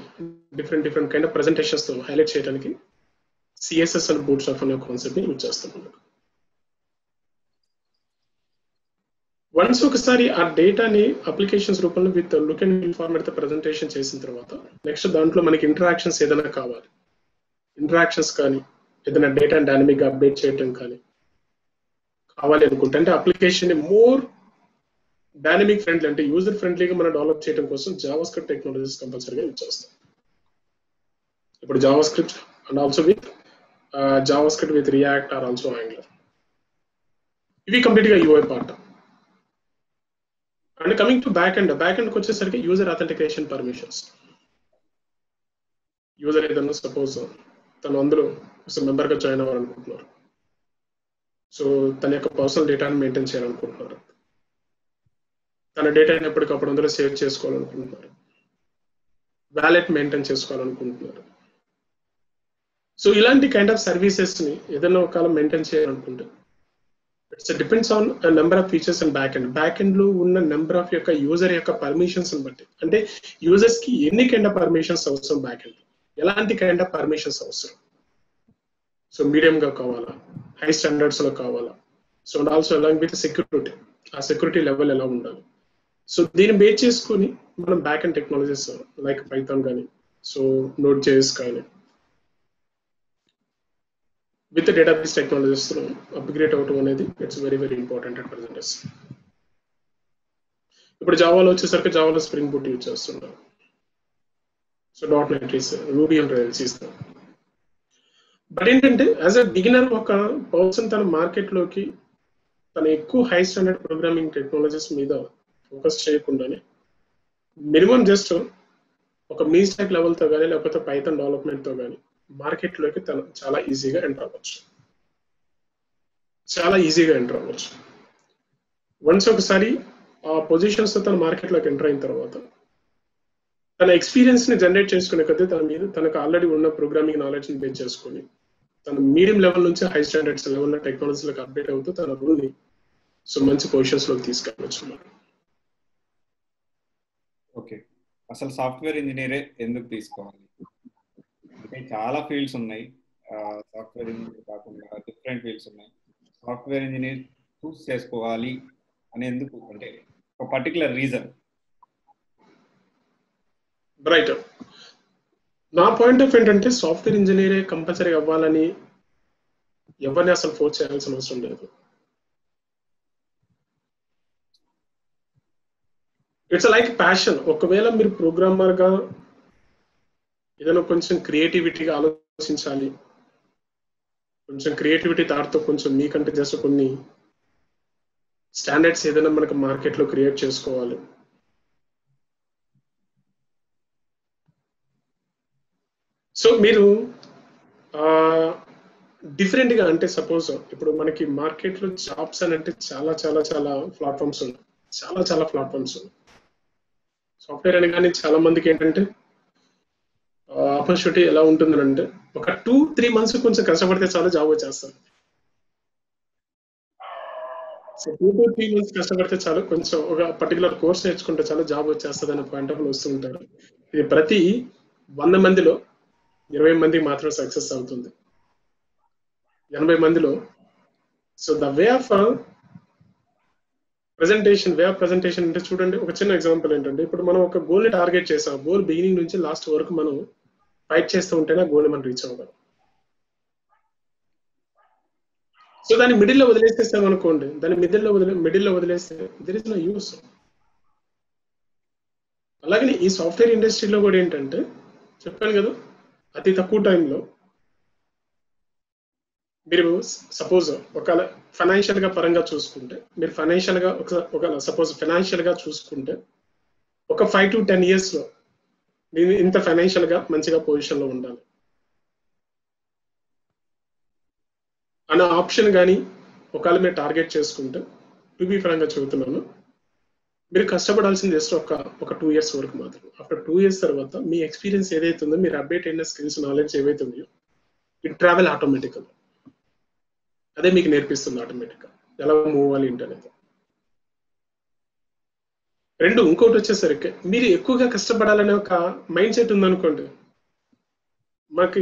డిఫరెంట్ కైండ్ ఆఫ్ ప్రెజెంటేషన్స్తో హైలైట్ చేయడానికి CSS అండ్ బూట్స్ట్రాప్ అనే కాన్సెప్ట్ని యూజ్ చేస్తాం. వన్స్ ఒకసారి ఆ డేటాని అప్లికేషన్స్ రూపంలో with look and format presentation చేసిన తర్వాత నెక్స్ట్ దాంట్లో మనకి ఇంటరాక్షన్స్ ఏదైనా కావాలి, ఇంటరాక్షన్స్ కానీ ఏదైనా డేటా డైనమిక్గా అప్డేట్ చేయడం కానీ కావాలి అనుకుంటే, అంటే అప్లికేషన్ మోర్ డైనమిక్ ఫ్రెండ్లీ అంటే యూజర్ ఫ్రెండ్లీగా మనం డెవలప్ చేయడం కోసం జావాస్క్రిప్ట్ టెక్నాలజీస్ కంపల్సరీగా యూజ్ చేస్తాం. ఇప్పుడు JavaScript and also with JavaScript with React or also Angular, ఇవి కంప్లీట్గా UI part. And coming to back ఎండ్కి వచ్చేసరికి యూజర్ అథెంటికేషన్ పర్మిషన్స్. యూజర్ ఏదన్నా సపోజ్ తను అందులో మెంబర్గా జాయిన్ అవ్వాలనుకుంటున్నారు, సో తన యొక్క పర్సనల్ డేటాని మెయింటైన్ చేయాలనుకుంటున్నారు, తన డేటాని ఎప్పటికప్పుడు అందులో సేవ్ చేసుకోవాలనుకుంటున్నారు, వ్యాలెట్ మెయింటైన్ చేసుకోవాలనుకుంటున్నారు. సో ఇలాంటి కైండ్ ఆఫ్ సర్వీసెస్ని ఏదైనా ఒక కాలం మెయింటైన్ చేయాలనుకుంటే it's depends on number of features and back ఎండ్లో ఉన్న నెంబర్ ఆఫ్ యొక్క యూజర్ యొక్క పర్మిషన్స్ బట్టి, అంటే యూజర్స్కి ఎన్ని కైండ్ ఆఫ్ పర్మిషన్స్ అవసరం, బ్యాక్ ఎండ్ ఎలాంటి కైండ్ ఆఫ్ పర్మిషన్స్ అవసరం, సో మీడియంగా కావాలా, హై స్టాండర్డ్స్లో కావాలా, so and also along with security, ఆ సెక్యూరిటీ లెవెల్ ఎలా ఉండాలి. సో దీన్ని బేస్ చేసుకొని మనం back end technologies like Python కానీ, సో Node.js కానీ విత్ డేటాబేస్ టెక్నాలజీస్లో అప్గ్రేడ్ అవటం అనేది it's very important at present. ఇప్పుడు జావాలో వచ్చేసరికి జావాలో స్ప్రింగ్ బూట్ యూజ్ చేస్తున్నారు, so .NET is ruby and rails ఇస్తాం. బట్ ఏంటంటే యాజ్ అ బిగినర్ ఒక పర్సన్ తన మార్కెట్లోకి తన ఎక్కువ హై స్టాండర్డ్ ప్రోగ్రామింగ్ టెక్నాలజీస్ మీద ఫోకస్ చేయకుండానే మినిమం జస్ట్ ఒక మీన్ స్టాక్ లెవెల్తో కానీ లేకపోతే పైథాన్ డెవలప్మెంట్తో కానీ మార్కెట్లోకి తను చాలా ఈజీగా ఎంటర్ అవ్వచ్చు. వన్స్ ఒకసారి ఆ పొజిషన్స్తో తన మార్కెట్లోకి ఎంటర్ అయిన తర్వాత తన ఎక్స్పీరియన్స్ని జనరేట్ చేసుకునే కొద్దీ తనకు ఆల్రెడీ ఉన్న ప్రోగ్రామింగ్ నాలెడ్జ్ని బేస్ చేసుకొని తన మీడియం లెవెల్ నుంచి హై స్టాండర్డ్స్ లెవెల్లో టెక్నాలజీలోకి అప్డేట్ అవుతూ తన రూల్ని సో మంచి పొజిషన్స్లోకి తీసుకెళ్ళవచ్చు. ఓకే, అసలు సాఫ్ట్వేర్ ఇంజనీరే ఎందుకు తీసుకోవాలి? అంటే చాలా ఫీల్డ్స్ ఉన్నాయి, సాఫ్ట్వేర్ ఇంజనీర్ కాకుండా డిఫరెంట్ ఫీల్డ్స్ ఉన్నాయి. సాఫ్ట్వేర్ ఇంజనీర్ చూస్ చేసుకోవాలి అని ఎందుకు, అంటే ఒక పర్టికులర్ రీజన్? రైట్, నా పాయింట్ ఆఫ్ ఏంటంటే సాఫ్ట్వేర్ ఇంజనీరే కంపల్సరీ అవ్వాలని ఎవరిని అసలు ఫోర్స్ చేయాల్సిన అవసరం లేదు. It's like passion. ఒకవేళ మీరు ప్రోగ్రామర్గా ఏదైనా కొంచెం క్రియేటివిటీగా ఆలోచించాలి, కొంచెం క్రియేటివిటీ థాట్తో కొంచెం మీకంటే జస్ట్ కొన్ని స్టాండర్డ్స్ ఏదైనా మనకు మార్కెట్లో క్రియేట్ చేసుకోవాలి. సో మీరు డిఫరెంట్గా అంటే సపోజ్ ఇప్పుడు మనకి మార్కెట్లో జాబ్స్ అని అంటే చాలా చాలా చాలా ప్లాట్ఫామ్స్ ఉన్నాయి, చాలా చాలా ప్లాట్ఫామ్స్ ఉన్నాయి. సాఫ్ట్వేర్ అని కానీ చాలా మందికి ఏంటంటే ఆపర్చునిటీ ఎలా ఉంటుందని అంటే ఒక 2-3 months కొంచెం కష్టపడితే చాలా జాబ్ వచ్చేస్తారు. సో 2-3 months కష్టపడితే చాలు, కొంచెం ఒక పర్టికులర్ కోర్స్ నేర్చుకుంటే చాలా జాబ్ వచ్చేస్తుంది అనే పాయింట్ ఆఫ్ వస్తూ ఉంటారు. ఇది ప్రతి 100 మందిలో 20 మందికి మాత్రం సక్సెస్ అవుతుంది. 80 మందిలో. So the way of presentation అంటే చూడండి, ఒక చిన్న ఎగ్జాంపుల్ ఏంటంటే ఇప్పుడు మనం ఒక గోల్ ని టార్గెట్ చేసాం. గోల్ బిగినింగ్ నుంచి లాస్ట్ వరకు మనం ఫైట్ చేస్తూ ఉంటేనే గోల్ ని మనం రీచ్ అవ్వగలం. సో దాన్ని మిడిల్లో వదిలేసేస్తాం అనుకోండి, దాన్ని మిడిల్లో వదిలేస్తే దెర్ ఇస్ నో యూస్. అలాగే ఈ సాఫ్ట్వేర్ ఇండస్ట్రీలో కూడా ఏంటంటే చెప్పాను కదా, అతి తక్కువ టైంలో మీరు సపోజ్ ఒకవేళ ఫైనాన్షియల్ గా పరంగా చూసుకుంటే, మీరు ఫైనాన్షియల్ గా ఒక సపోజ్ ఫైనాన్షియల్ గా చూసుకుంటే ఒక 5 to 10 years లో నేను ఇంత ఫైనాన్షియల్ గా మంచిగా పొజిషన్ లో ఉండాలి అన్న ఆప్షన్ కానీ ఒకవేళ మీరు టార్గెట్ చేసుకుంటే, టు బి ఫ్రాంక్ గా చెబుతున్నాను, మీరు కష్టపడాల్సింది జస్ట్ ఒక 2 years వరకు మాత్రం. ఆఫ్టర్ 2 years తర్వాత మీ ఎక్స్పీరియన్స్ ఏదైతే ఉందో, మీరు అప్డేట్ అయిన స్కిల్స్ నాలెడ్జ్ ఏవైతే ఉన్నాయో, ఇట్ ట్రావెల్ ఆటోమేటికల్. అదే మీకు నేర్పిస్తుంది ఆటోమేటిక్గా ఎలా మూవ్ అవ్వాలి ఏంటనేది. ఇంకోటి వచ్చేసరికి మీరు ఎక్కువగా కష్టపడాలనే ఒక మైండ్ సెట్ ఉందనుకోండి, మాకు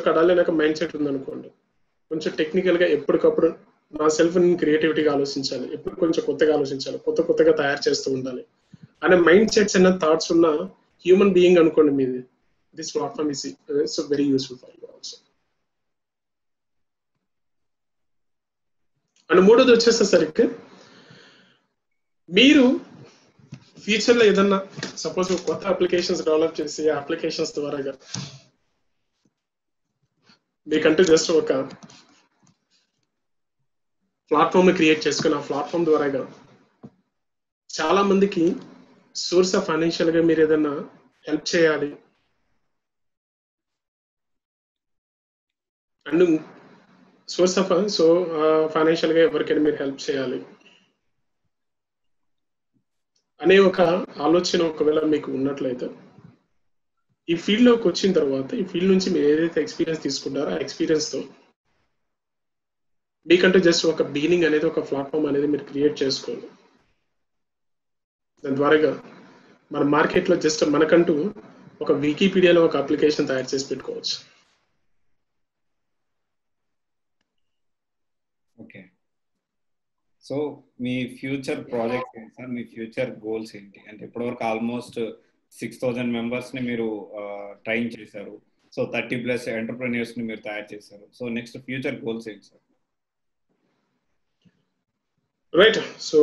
కడాలనే ఒక మైండ్ సెట్ ఉందనుకోండి, కొంచెం టెక్నికల్ గా ఎప్పటికప్పుడు నా సెల్ఫ్ క్రియేటివిటీగా ఆలోచించాలి, ఎప్పుడు కొంచెం కొత్తగా ఆలోచించాలి, కొత్తగా తయారు చేస్తూ ఉండాలి అనే మైండ్ సెట్స్ అన్న థాట్స్ ఉన్న హ్యూమన్ బీయింగ్ అనుకోండి మీది, this platform is so very useful for you also. And మూడోది వచ్చేసేసరికి, మీరు ఫ్యూచర్ లో ఏదన్నా సపోజ్ కొత్త అప్లికేషన్స్ డెవలప్ చేసి ఆ అప్లికేషన్స్ ద్వారా మీకంటే జస్ట్ ఒక ప్లాట్ఫామ్ క్రియేట్ చేసుకుని ఆ ప్లాట్ఫామ్ ద్వారా చాలా మందికి సోర్స్ ఆఫ్ ఫైనాన్షియల్ గా మీరు ఏదన్నా హెల్ప్ చేయాలి అండ్ సోర్స్ ఆఫ్ ఫైనాన్షియల్ గా ఎవరికైనా మీరు హెల్ప్ చేయాలి అనే ఒక ఆలోచన ఒకవేళ మీకు ఉన్నట్లయితే, ఈ ఫీల్డ్ లోకి వచ్చిన తర్వాత ఈ ఫీల్డ్ నుంచి మీరు ఏదైతే ఎక్స్పీరియన్స్ తీసుకుంటారో ఆ ఎక్స్పీరియన్స్ తో మీకంటూ జస్ట్ ఒక బిగినింగ్ అనేది, ఒక ప్లాట్ఫామ్ అనేది మీరు క్రియేట్ చేసుకోండి. దాని ద్వారా మన మార్కెట్లో జస్ట్ మనకంటూ ఒక వికీపీడియాలో ఒక అప్లికేషన్ తయారు చేసి పెట్టుకోవచ్చు. ఓకే, సో మీ ఫ్యూచర్ ప్రాజెక్ట్స్ ఏంటి సార్? మీ ఫ్యూచర్ గోల్స్ ఏంటి? అంటే ఇప్పటివరకు ఆల్మోస్ట్ 6,000 మెంబర్స్ ని మీరు ట్రైన్ చేశారు. సో 30+ ఎంటర్ప్రెన్యూర్స్ ని మీరు తయారు చేశారు. సో నెక్స్ట్ ఫ్యూచర్ గోల్స్ ఏంటి sir? Right, so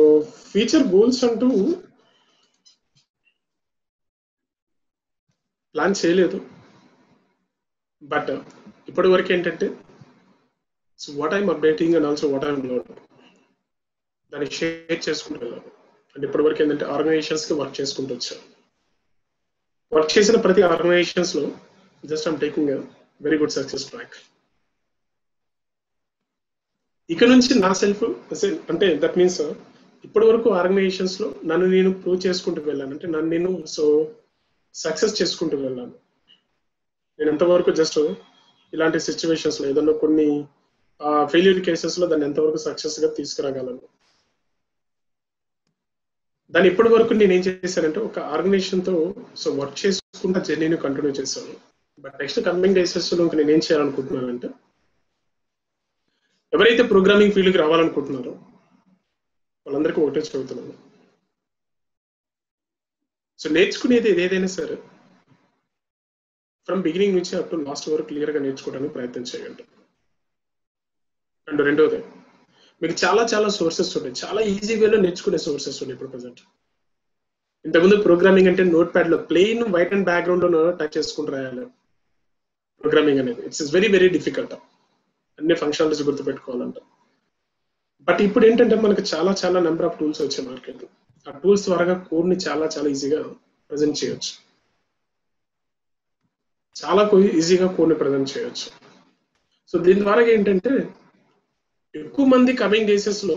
future goals అంటూ ప్లాన్ చేయలేదు, బట్ ఇప్పటి వరకు ఏంటంటే so what I'm updating and also what I'm learning దాన్ని షేర్ చేసుకుంటూ వెళ్ళాను. అంటే ఇప్పటి వరకు ఏంటంటే ఆర్గనైజేషన్స్ కి వర్క్ చేసుకుంటూ వచ్చాను. వర్క్ చేసిన ప్రతి ఆర్గనైజేషన్స్ లో just I'm taking very good success track. ఇక నుంచి నా సెల్ఫ్ అంటే దట్ మీన్స్ ఇప్పటి వరకు ఆర్గనైజేషన్స్ లో నన్ను నేను ప్రూవ్ చేసుకుంటూ వెళ్ళాను, అంటే నన్ను నేను సో సక్సెస్ చేసుకుంటూ వెళ్ళాను. నేను ఎంతవరకు జస్ట్ ఇలాంటి సిచ్యువేషన్స్ లో ఏదన్నా కొన్ని ఫెయిల్యూర్ కేసెస్ లో దాన్ని ఎంతవరకు సక్సెస్ గా తీసుకురాగలను. దాన్ని ఇప్పటి వరకు నేను ఏం చేశానంటే ఒక ఆర్గనైజేషన్ తో సో వర్క్ చేసుకుంటా జర్నీని కంటిన్యూ చేశాను. బట్ నెక్స్ట్ కమింగ్ డేసెస్ లో నేను ఏం చేయాలనుకుంటున్నానంటే, ఎవరైతే ప్రోగ్రామింగ్ ఫీల్డ్కి రావాలనుకుంటున్నారో వాళ్ళందరికీ ఒకటే చదువుతున్నాను, సో నేర్చుకునేది ఏదైనా సరే ఫ్రమ్ బిగినింగ్ నుంచి అప్ టు లాస్ట్ వరకు క్లియర్ గా నేర్చుకోవడానికి ప్రయత్నం చేయండి. అండ్ రెండోది, మీకు చాలా చాలా సోర్సెస్ ఉన్నాయి, చాలా ఈజీ వేలో నేర్చుకునే సోర్సెస్ ఉన్నాయి ఇప్పుడు ప్రజెంట్. ఇంతకుముందు ప్రోగ్రామింగ్ అంటే నోట్ ప్యాడ్ లో ప్లెయిన్ వైట్ అండ్ బ్యాక్గ్రౌండ్ లో టచ్ చేసుకుంటూ రాయాలి ప్రోగ్రామింగ్ అనేది. It's very very difficult. అన్ని ఫంక్షనాలిటీస్ గుర్తుపెట్టుకోవాలంట. బట్ ఇప్పుడు ఏంటంటే మనకు చాలా చాలా నెంబర్ ఆఫ్ టూల్స్ వచ్చాయి మార్కెట్. ఆ టూల్స్ ద్వారా కోడ్ని చాలా చాలా ఈజీగా ప్రజెంట్ చేయొచ్చు, చాలా ఈజీగా కోడ్ని ప్రజెంట్ చేయొచ్చు. సో దీని ద్వారా ఏంటంటే ఎక్కువ మంది కమింగ్ డేసెస్ లో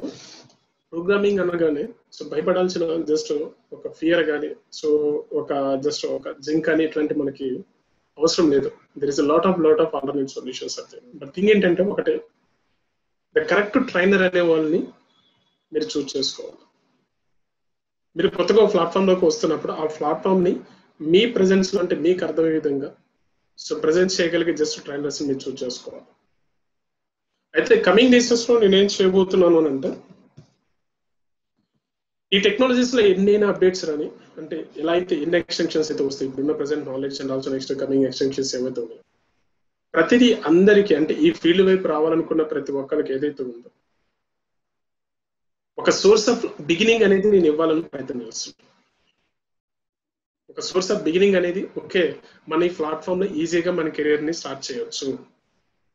ప్రోగ్రామింగ్ అనగానే సో భయపడాల్సిన జస్ట్ ఒక ఫియర్ కానీ సో ఒక జస్ట్ ఒక జింక్ అని ఇట్లాంటి మనకి అవసరం లేదు. There is lot of alternate solutions అయితే. బట్ థింగ్ ఏంటంటే ఒకటే, ద కరెక్ట్ ట్రైనర్ అనే వాళ్ళని మీరు చూస్ చేసుకోవాలి. మీరు కొత్తగా ప్లాట్ఫామ్ లోకి వస్తున్నప్పుడు ఆ ప్లాట్ఫామ్ ని మీ ప్రెజెన్స్ లో అంటే మీకు అర్థమయ్యే విధంగా సో ప్రెజెంట్ చేయగలిగే జస్ట్ ట్రైనర్స్ మీరు చూస్ చేసుకోవాలి. అయితే కమింగ్ డేసెస్ లో నేనేం చేయబోతున్నాను అని అంటే, ఈ టెక్నాలజీస్ లో ఎన్నైనా అప్డేట్స్ రాని అంటే ఎలా అయితే ఎన్ని ఎక్స్టెన్షన్స్ అయితే వస్తాయి, ఇప్పుడున్న present knowledge and also next coming extensions ఏవైతే ఉన్నాయో ప్రతిదీ అందరికీ అంటే ఈ ఫీల్డ్ వైపు రావాలనుకున్న ప్రతి ఒక్కరికి ఏదైతే ఉందో ఒక సోర్స్ ఆఫ్ బిగినింగ్ అనేది నేను ఇవ్వాలని ప్రయత్నం చేస్తున్నాను. ఒక సోర్స్ ఆఫ్ బిగినింగ్ అనేది ఓకే మన ఈ ప్లాట్ఫామ్ లో ఈజీగా మన కెరీర్ ని స్టార్ట్ చేయొచ్చు,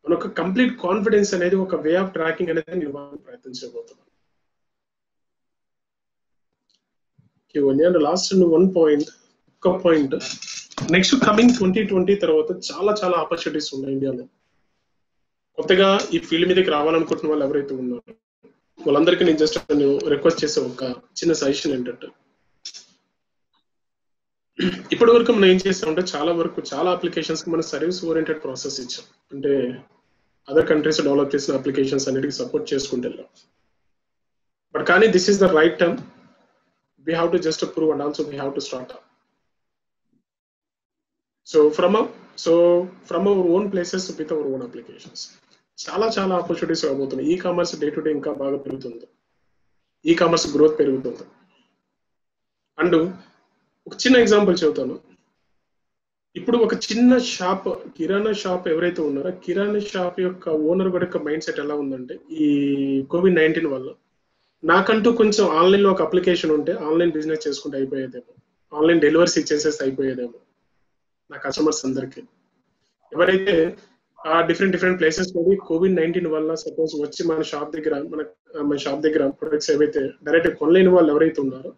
మన ఒక కంప్లీట్ కాన్ఫిడెన్స్ అనేది ఒక వే ఆఫ్ ట్రాకింగ్ అనేది నేను ఇవ్వాలని ప్రయత్నం చేయబోతున్నాను. లాస్ట్ ఒక పాయింట్ నెక్స్ట్ కమింగ్ 2020 తర్వాత చాలా చాలా ఆపర్చునిటీస్ ఉన్నాయి ఇండియాలో. కొత్తగా ఈ ఫీల్డ్ మీదకి రావాలనుకుంటున్న వాళ్ళు ఎవరైతే ఉన్నారో వాళ్ళందరికీ నేను జస్ట్ రిక్వెస్ట్ చేసే ఒక చిన్న సజెషన్ ఏంటంటే, ఇప్పటి వరకు మనం ఏం చేస్తామంటే చాలా అప్లికేషన్స్ కి మనం సర్వీస్ ఓరియంటెడ్ ప్రాసెస్ ఇచ్చాం. అంటే అదర్ కంట్రీస్ డెవలప్ చేసిన అప్లికేషన్స్ అన్నిటికీ సపోర్ట్ చేసుకుంటూ వెళ్ళాం. బట్ కానీ this is the right time. We have to just prove and also we have to start up. So from our own places with our own applications. చాలా చాలా opportunities రాబోతున్నాయి. E commerce day to day ఇంకా బాగా పెరుగుతుంది, e commerce growth పెరుగుతుంది. And ఒక చిన్న example చెబుతాను. ఇప్పుడు ఒక చిన్న షాప్, కిరాణా షాప్ ఎవరైతే ఉన్నారో కిరాణా షాప్ యొక్క ఓనర్ కూడా మైండ్ సెట్ ఎలా ఉందంటే, ఈ COVID-19 వల్ల నాకంటూ కొంచెం ఆన్లైన్ లో ఒక అప్లికేషన్ ఉంటే ఆన్లైన్ బిజినెస్ చేసుకుంటే అయిపోయేదేమో, ఆన్లైన్ డెలివరీస్ ఇచ్చేసేస్తే అయిపోయేదేమో నా కస్టమర్స్ అందరికి. ఎవరైతే ఆ డిఫరెంట్ ప్లేసెస్ లో COVID-19 వల్ల సపోజ్ వచ్చి మన షాప్ దగ్గర ప్రొడక్ట్స్ ఏవైతే డైరెక్ట్ కొనలేని వాళ్ళు ఎవరైతే ఉన్నారో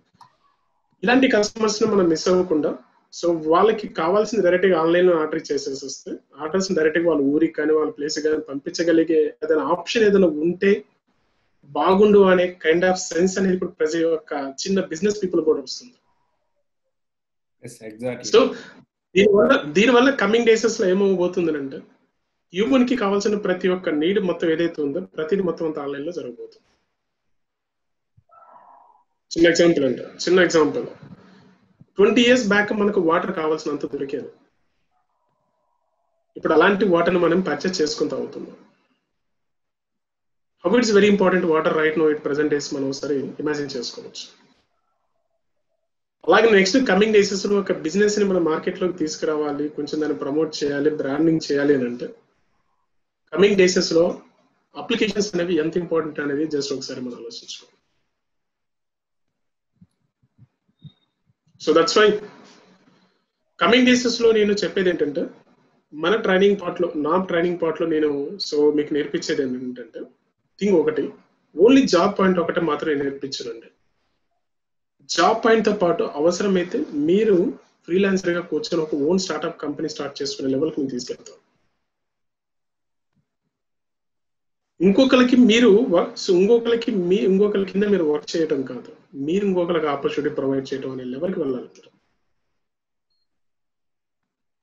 ఇలాంటి కస్టమర్స్ ని మనం మిస్ అవ్వకుండా సో వాళ్ళకి కావాల్సింది డైరెక్ట్ గా ఆన్లైన్ లో ఆర్డర్ చేసేసి వస్తే ఆర్డర్స్ డైరెక్ట్ గా వాళ్ళ ఊరికి కానీ వాళ్ళ ప్లేస్ కానీ పంపించగలిగే ఏదైనా ఆప్షన్ ఏదైనా ఉంటే బాగుండు అనే కైండ్ ఆఫ్ సెన్స్ అనేది ఇప్పుడు ప్రజల యొక్క చిన్న బిజినెస్ పీపుల్ కూడా వస్తుంది. సో దీనివల్ల కమింగ్ డేసెస్ లో ఏమవబోతుంది అంటే హ్యూమన్ కి కావాల్సిన ప్రతి ఒక్క నీడ్ మొత్తం ఏదైతే ఉందో ప్రతిదీ మొత్తం అంతా ఆన్లైన్ లో జరగబోతుంది. చిన్న ఎగ్జాంపుల్ 20 years బ్యాక్ మనకు వాటర్ కావాల్సినంత దొరికేది. ఇప్పుడు అలాంటి వాటర్ని మనం పర్చేస్ చేసుకుంటూ అవుతున్నాం. How it's very important water right now it present days మనం ఒకసారి ఇమాజిన్ చేసుకోవచ్చు. అలాగే నెక్స్ట్ కమింగ్ డేసెస్ లో ఒక బిజినెస్ ని మన మార్కెట్ లోకి తీసుకురావాలి, కొంచెం దాన్ని ప్రమోట్ చేయాలి, బ్రాండింగ్ చేయాలి అని అంటే కమింగ్ డేసెస్ లో అప్లికేషన్స్ అనేవి ఎంత ఇంపార్టెంట్ అనేది జస్ట్ ఒకసారి మనం ఆలోచించుకోవాలి. So that's why coming days లో నేను చెప్పేది ఏంటంటే, మన ట్రైనింగ్ పార్ట్ లో నేను సో మీకు నేర్పించేది ఏంటంటే థింగ్ ఒకటి, ఓన్లీ జాబ్ పాయింట్ ఒకటి మాత్రం నేర్పించనండి. జాబ్ పాయింట్ తో పాటు అవసరమైతే మీరు ఫ్రీలాన్సర్ గా కూర్చొని ఒక ఓన్ స్టార్ట్అప్ కంపెనీ స్టార్ట్ చేసుకునే లెవెల్కి నేను తీసుకెళ్తాను. ఇంకొకరికి కింద మీరు వర్క్ చేయడం కాదు, మీరు ఇంకొకరికి ఆపర్చునిటీ ప్రొవైడ్ చేయడం అనే లెవెల్కి వెళ్ళాలి.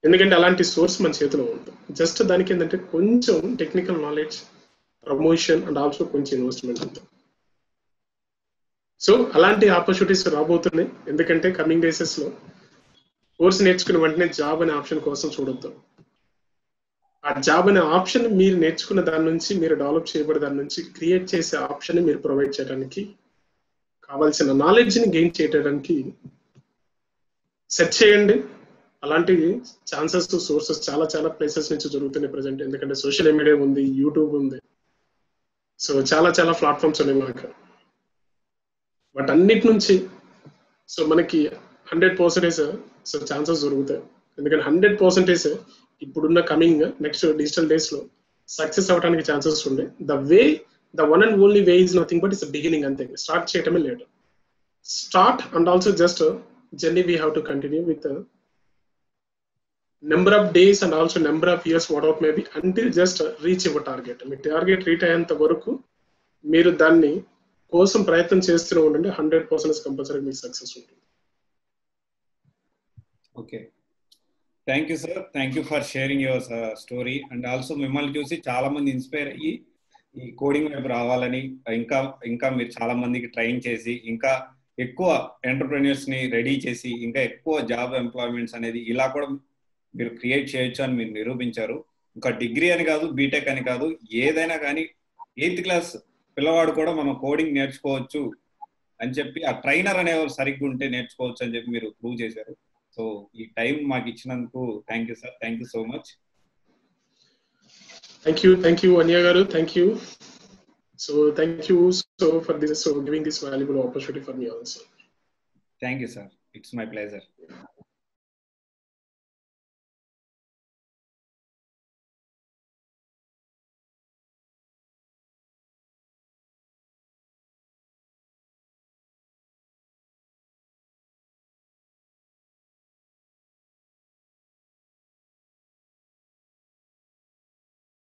ఎందుకంటే అలాంటి సోర్స్ మన చేతిలో ఉంది. జస్ట్ దానికి ఏంటంటే కొంచెం technical knowledge, promotion and also కొంచెం ఇన్వెస్ట్మెంట్ ఉంది. సో అలాంటి ఆపర్చునిటీస్ రాబోతున్నాయి. ఎందుకంటే కమింగ్ డేసెస్ లో కోర్స్ నేర్చుకున్న వెంటనే జాబ్ అనే ఆప్షన్ కోసం చూడొద్దు. ఆ జాబ్ అనే ఆప్షన్ మీరు నేర్చుకున్న దాని నుంచి, మీరు డెవలప్ చేయబడే దాని నుంచి క్రియేట్ చేసే ఆప్షన్ మీరు ప్రొవైడ్ చేయడానికి కావాల్సిన నాలెడ్జ్ ని గెయిన్ చేయడానికి సెర్చ్ చేయండి. అలాంటి ఛాన్సెస్, సోర్సెస్ చాలా చాలా ప్లేసెస్ నుంచి జరుగుతున్నాయి ప్రజెంట్. ఎందుకంటే సోషల్ మీడియా ఉంది, యూట్యూబ్ ఉంది, సో చాలా చాలా ప్లాట్ఫామ్స్ ఉన్నాయి మనకు. బట్ అన్నిటి నుంచి సో మనకి 100% సో ఛాన్సెస్ దొరుకుతాయి. ఎందుకంటే 100% ఇప్పుడున్న కమింగ్ నెక్స్ట్ డిజిటల్ డేస్ లో సక్సెస్ అవడానికి ఛాన్సెస్ ఉండే. The one and only way is nothing but it's beginning అంతే. స్టార్ట్ చేయటమే late. Start and also just journey we have to continue with number of days and also number of years what out maybe until just reach your target. Me target reach అయ్యేంత వరకు మీరు దాన్ని కోసం ప్రయత్నం చేస్తూనే ఉండండి. 100% compulsory మీకు success ఉంటుంది. Okay, thank you sir. Thank you for sharing your story. And also మిమ్మల్ని చూసి చాలా మంది ఇన్స్పైర్ అయ్యి ఈ కోడింగ్ వైపు రావాలని, ఇంకా మీరు చాలా మందికి ట్రైన్ చేసి ఇంకా ఎక్కువ ఎంటర్ప్రెన్యూర్స్ ని రెడీ చేసి ఇంకా ఎక్కువ జాబ్ ఎంప్లాయ్మెంట్స్ అనేది ఇలా కూడా మీరు క్రియేట్ చేయొచ్చు అని మీరు నిరూపించారు. ఇంకా డిగ్రీ అని కాదు, బీటెక్ అని కాదు, ఏదైనా కానీ 8th క్లాస్ పిల్లవాడు కూడా మనం కోడింగ్ నేర్చుకోవచ్చు అని చెప్పి, ఆ ట్రైనర్ అనేవారు సరిగ్గా ఉంటే నేర్చుకోవచ్చు అని చెప్పి మీరు ప్రూవ్ చేశారు. సో ఈ టైం మాకు ఇచ్చినందుకు thank you sir. Thank you so much. Thank you, Anya garu. Thank you. So thank you for this, giving this valuable opportunity for me also. Thank you, sir. It's my pleasure.